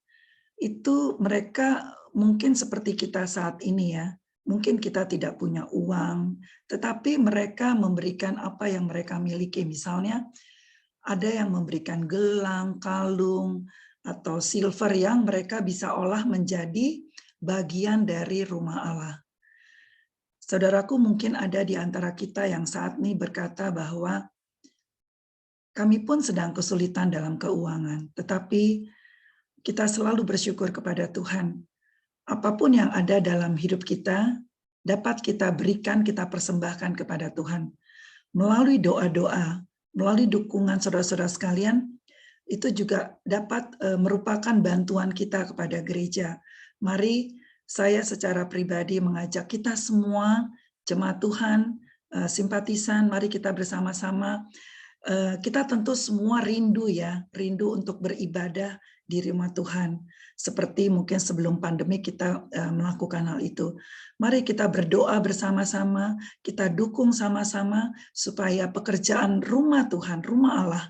Itu mereka mungkin seperti kita saat ini ya, mungkin kita tidak punya uang, tetapi mereka memberikan apa yang mereka miliki. Misalnya ada yang memberikan gelang, kalung, atau silver yang mereka bisa olah menjadi bagian dari rumah Allah. Saudaraku, mungkin ada di antara kita yang saat ini berkata bahwa kami pun sedang kesulitan dalam keuangan, tetapi kita selalu bersyukur kepada Tuhan. Apapun yang ada dalam hidup kita, dapat kita berikan, kita persembahkan kepada Tuhan. Melalui doa-doa, melalui dukungan saudara-saudara sekalian, itu juga dapat merupakan bantuan kita kepada gereja. Mari saya secara pribadi mengajak kita semua, jemaat Tuhan, simpatisan, mari kita bersama-sama. Kita tentu semua rindu ya, rindu untuk beribadah di rumah Tuhan. Seperti mungkin sebelum pandemi kita melakukan hal itu. Mari kita berdoa bersama-sama, kita dukung sama-sama supaya pekerjaan rumah Tuhan, rumah Allah,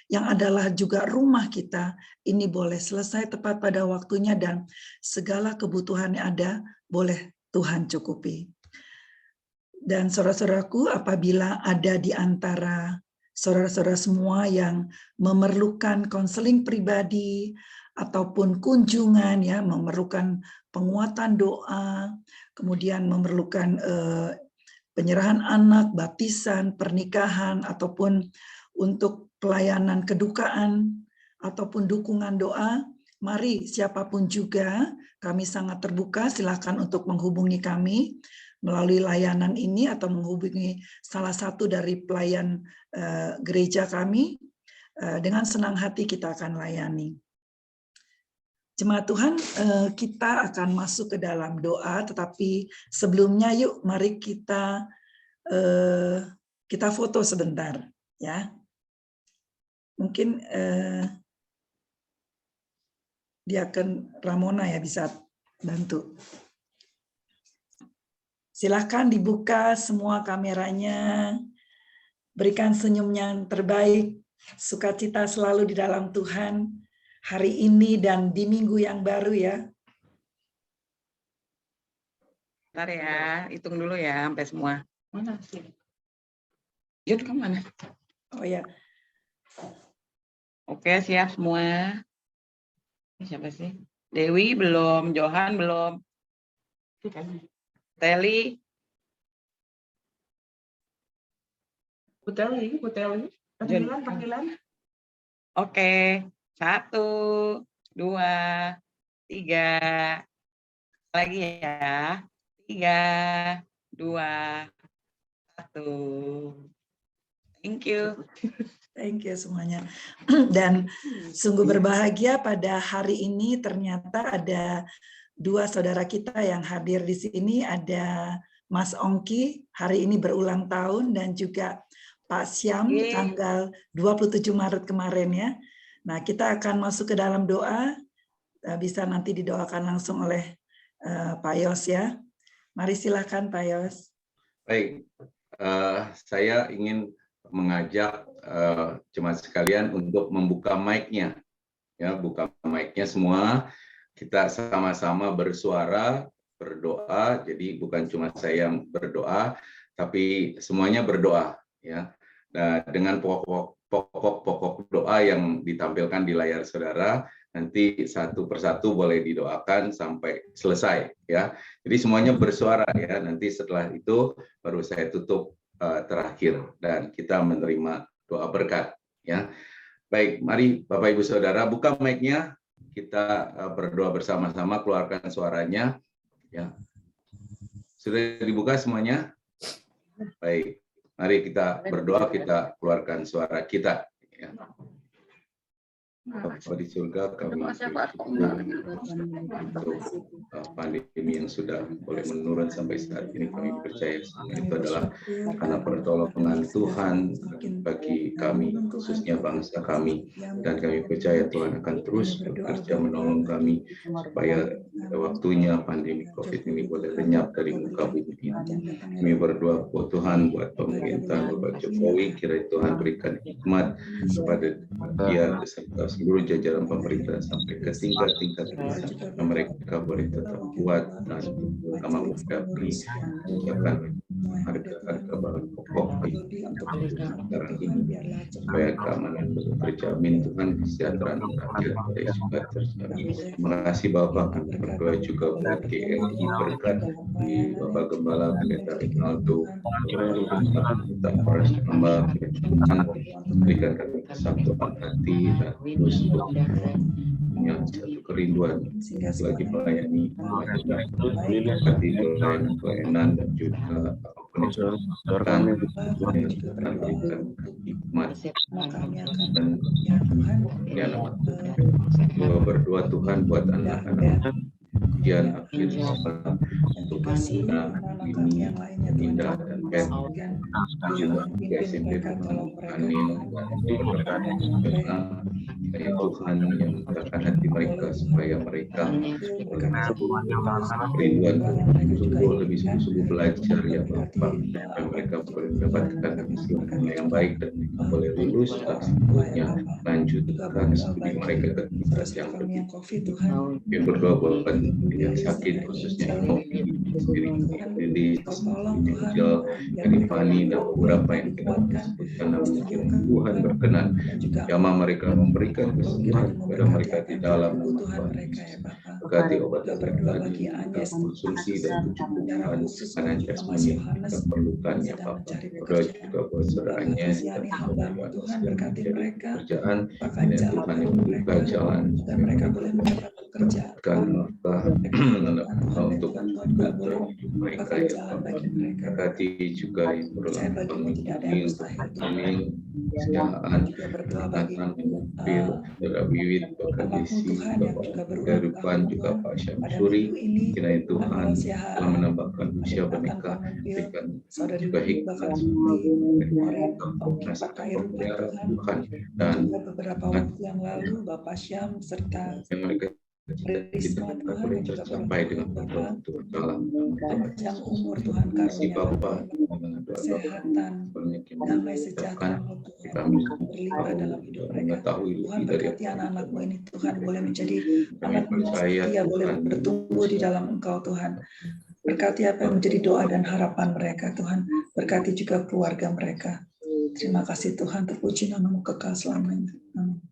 yang adalah juga rumah kita, ini boleh selesai tepat pada waktunya dan segala kebutuhan yang ada boleh Tuhan cukupi. Dan saudara-saudaraku, apabila ada di antara saudara-saudara semua yang memerlukan konseling pribadi ataupun kunjungan ya, memerlukan penguatan doa, kemudian memerlukan penyerahan anak, baptisan, pernikahan, ataupun untuk pelayanan kedukaan ataupun dukungan doa, mari siapapun juga kami sangat terbuka, silakan untuk menghubungi kami melalui layanan ini atau menghubungi salah satu dari pelayan gereja kami, dengan senang hati kita akan layani. Jemaat Tuhan, kita akan masuk ke dalam doa, tetapi sebelumnya yuk mari kita foto sebentar ya. Mungkin Diaken Ramona ya bisa bantu. Silakan dibuka semua kameranya. Berikan senyum yang terbaik. Sukacita selalu di dalam Tuhan. Hari ini dan di minggu yang baru ya. Bentar ya, hitung dulu ya sampai semua. Mana sih? Yud, kamu mana? Oh ya, Oke, siap semua. Ini siapa sih? Dewi belum, Johan belum. Teli. Puteli. Panggilan. Oke, 1, 2, 3. Lagi ya. 3, 2, 1. Thank you. thank you semuanya. Dan sungguh berbahagia pada hari ini ternyata ada 2 saudara kita yang hadir di sini. Ada Mas Ongki, hari ini berulang tahun, dan juga Pak Syam tanggal 27 Maret kemarin ya. Nah, kita akan masuk ke dalam doa. Bisa nanti didoakan langsung oleh Pak Yos ya. Mari silakan Pak Yos. Baik, saya ingin mengajak jemaat sekalian untuk membuka mic-nya. Ya, buka mic-nya semua. Kita sama-sama bersuara, berdoa. Jadi bukan cuma saya yang berdoa, tapi semuanya berdoa. Ya, nah, dengan pokok-pokok doa yang ditampilkan di layar saudara. Nanti satu persatu boleh didoakan sampai selesai ya. Jadi semuanya bersuara ya. Nanti setelah itu baru saya tutup terakhir dan kita menerima doa berkat ya. Baik, mari Bapak Ibu Saudara buka mic-nya. Kita berdoa bersama-sama, keluarkan suaranya ya. Sudah dibuka semuanya? Baik. Mari kita berdoa, kita keluarkan suara kita ya. Bapa di surga, kami bersyukur untuk pandemi yang sudah boleh menurun sampai saat ini. Kami percaya semua itu adalah karena pertolongan Tuhan bagi kami, khususnya bangsa kami. Dan kami percaya Tuhan akan terus bekerja menolong kami supaya pada waktunya pandemi COVID ini boleh lenyap dari muka bumi ini. Kami berdoa buat Tuhan, buat pemerintah Bapak Jokowi, kiranya Tuhan berikan hikmat kepada dia beserta seluruh jajaran pemerintah sampai ke tingkat-tingkat mereka boleh tetap kuat dan sama menghadapi kebijakan harga bahan pokok sekarang ini supaya keamanan terjamin, Tuhan kesejahteraan rakyat juga terjamin. Terima kasih Bapak, kami berdoa juga buat GRI berkat di Bapak Gembala Pendeta Rinaldo, Bapak Pres Hamba, berikan kami kesatuan hati dan terus punya satu kerinduan lagi melayani hati pelayanan dan juga kami berikan hikmat dan berdoa Tuhan buat anak-anak ujian akhir sekolah untuk ini Indah dan Ben juga SMP Anin dan Tuhan yang menggerakkan hati mereka supaya mereka kerinduan sungguh lebih sungguh belajar ya Bapak, supaya mereka boleh mendapatkan hasil yang baik dan mereka boleh lulus dan selanjutnya lanjutkan studi mereka ke tingkat yang lebih. Yang berdoa buat yang sakit khususnya Inovi sendiri di Angel, Fani dan beberapa yang kita sebutkan namanya. Tuhan berkenan jamaah mereka memberikan kesembuhan kepada mereka di dalam nama Tuhan Yesus. Berkati obat tadi, konsumsi dan kecukupan makanan jasmani yang kita perlukan ya Bapak. Berdoa juga buat saudaranya yang Tuhan berkati mereka pekerjaan dan Tuhan yang membuka jalan mereka boleh mendapatkan untuk mereka ya Bapak. Berkati juga yang berulang ini untuk kami kesejahteraan kesehatan mobil saudara Wiwit Bekadisi Bapak Garupan juga Pak Syamsuri, kiranya Tuhan telah menambahkan usia mereka, berikan juga hikmat merasakan Tuhan dan beberapa waktu yang lalu Bapak Syam serta yang mereka Risma Tuhan yang juga sampai dengan Bapak, dalam panjang umur Tuhan kasih karunia, Bapa kesehatan, damai sejahtera Tuhan berlimpah dalam hidup mereka. mengetahui Tuhan lebih dari berkati anak-anakmu ini Tuhan boleh menjadi kami anak yang percaya setia, boleh Tuhan. bertumbuh di dalam Engkau Tuhan. Berkati apa yang menjadi doa dan harapan mereka Tuhan. Berkati juga keluarga mereka. Terima kasih Tuhan, terpuji nama-Mu kekal selamanya. Amin.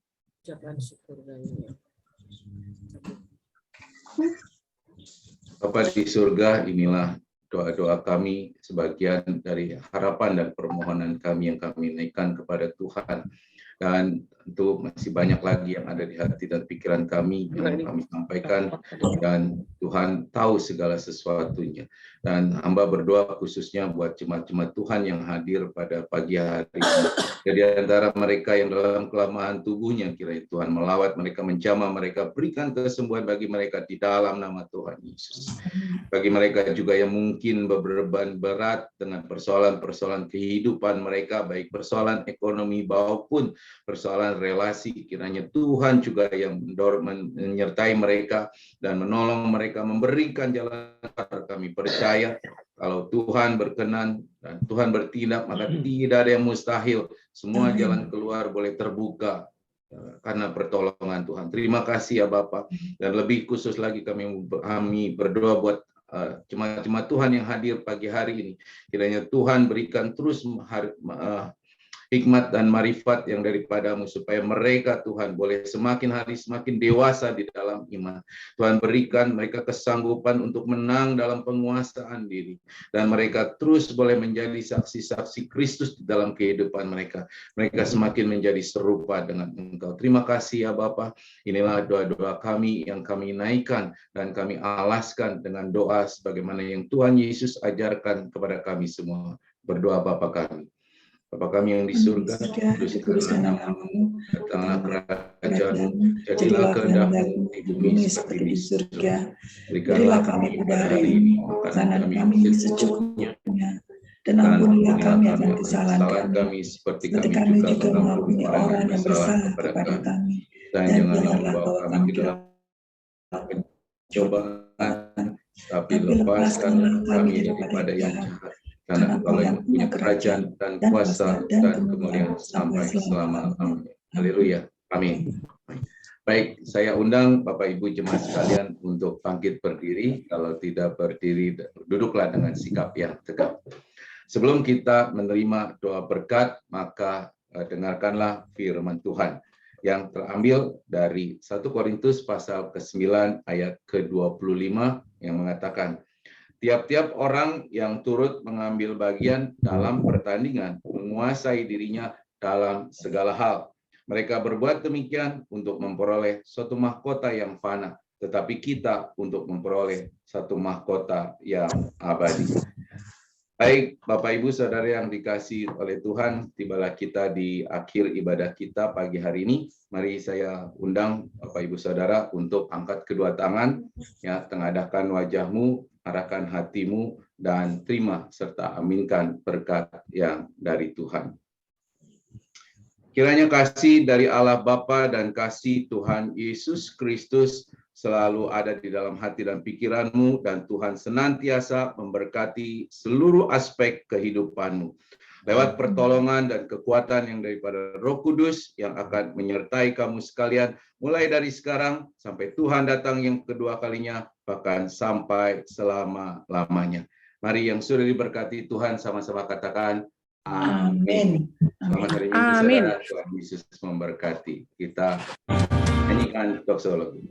Bapa di surga, inilah doa-doa kami, sebagian dari harapan dan permohonan kami yang kami naikkan kepada Tuhan. Dan tentu masih banyak lagi yang ada di hati dan pikiran kami yang kami sampaikan, dan Tuhan tahu segala sesuatunya. Dan hamba berdoa khususnya buat jemaat-jemaat Tuhan yang hadir pada pagi hari ini. Jadi antara mereka yang dalam kelemahan tubuhnya, kiranya Tuhan melawat mereka, menjamah mereka, berikan kesembuhan bagi mereka di dalam nama Tuhan Yesus. Bagi mereka juga yang mungkin beban berat dengan persoalan-persoalan kehidupan mereka, baik persoalan ekonomi maupun persoalan relasi, kiranya Tuhan juga yang menyertai mereka dan menolong mereka, memberikan jalan keluar. Kami percaya kalau Tuhan berkenan dan Tuhan bertindak, maka tidak ada yang mustahil. Semua jalan keluar boleh terbuka karena pertolongan Tuhan. Terima kasih ya Bapak. Dan lebih khusus lagi kami berdoa buat jemaat-jemaat Tuhan yang hadir pagi hari ini. Kiranya Tuhan berikan terus hikmat dan marifat yang daripadamu, supaya mereka Tuhan boleh semakin hari semakin dewasa di dalam iman. Tuhan berikan mereka kesanggupan untuk menang dalam penguasaan diri, dan mereka terus boleh menjadi saksi-saksi Kristus di dalam kehidupan mereka. Mereka semakin menjadi serupa dengan Engkau. Terima kasih ya Bapa. Inilah doa-doa kami yang kami naikkan dan kami alaskan dengan doa sebagaimana yang Tuhan Yesus ajarkan kepada kami semua. Berdoa Bapa kami. Bapa kami yang di surga, dikuduskan nama-Mu, datanglah kerajaan-Mu, jadilah kehendak-Mu di bumi seperti di surga. Berikanlah kami pada hari ini makanan kami secukupnya, dan ampunilah kami akan kesalahan kami seperti kami juga juga mengampuni mengampuni orang yang bersalah kepada kami. Dan janganlah membawa kami ke dalam pencobaan, tapi lepaskanlah kami daripada yang jahat. Karena Engkau yang punya kerajaan dan kuasa dan kemuliaan sampai selama-lamanya. Haleluya. Amin. Baik, saya undang Bapak Ibu jemaat sekalian untuk bangkit berdiri. Kalau tidak berdiri, duduklah dengan sikap yang tegap. Sebelum kita menerima doa berkat, maka dengarkanlah firman Tuhan yang terambil dari 1 Korintus pasal ke-9 ayat ke-25 yang mengatakan, tiap-tiap orang yang turut mengambil bagian dalam pertandingan menguasai dirinya dalam segala hal. Mereka berbuat demikian untuk memperoleh suatu mahkota yang fana, tetapi kita untuk memperoleh satu mahkota yang abadi. Baik, Bapak Ibu Saudara yang dikasihi oleh Tuhan, tibalah kita di akhir ibadah kita pagi hari ini. Mari saya undang Bapak Ibu Saudara untuk angkat kedua tangan, ya, tengadahkan wajahmu, arahkan hatimu, dan terima serta aminkan berkat yang dari Tuhan. Kiranya kasih dari Allah Bapa dan kasih Tuhan Yesus Kristus selalu ada di dalam hati dan pikiranmu, dan Tuhan senantiasa memberkati seluruh aspek kehidupanmu lewat pertolongan dan kekuatan yang daripada Roh Kudus yang akan menyertai kamu sekalian mulai dari sekarang sampai Tuhan datang yang kedua kalinya, bahkan sampai selama-lamanya. Mari yang sudah diberkati Tuhan sama-sama katakan amin. Selamat hari Minggu saudara, Tuhan Yesus memberkati. Kita nyanyikan doksologi.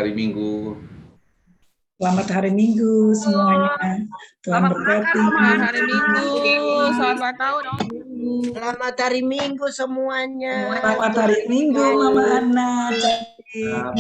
hari Minggu. Selamat hari Minggu semuanya. Tuhan berkati. Selamat hari Minggu. Selamat tahun. Selamat hari Minggu semuanya. Selamat hari Minggu, Mama Ana. Selamat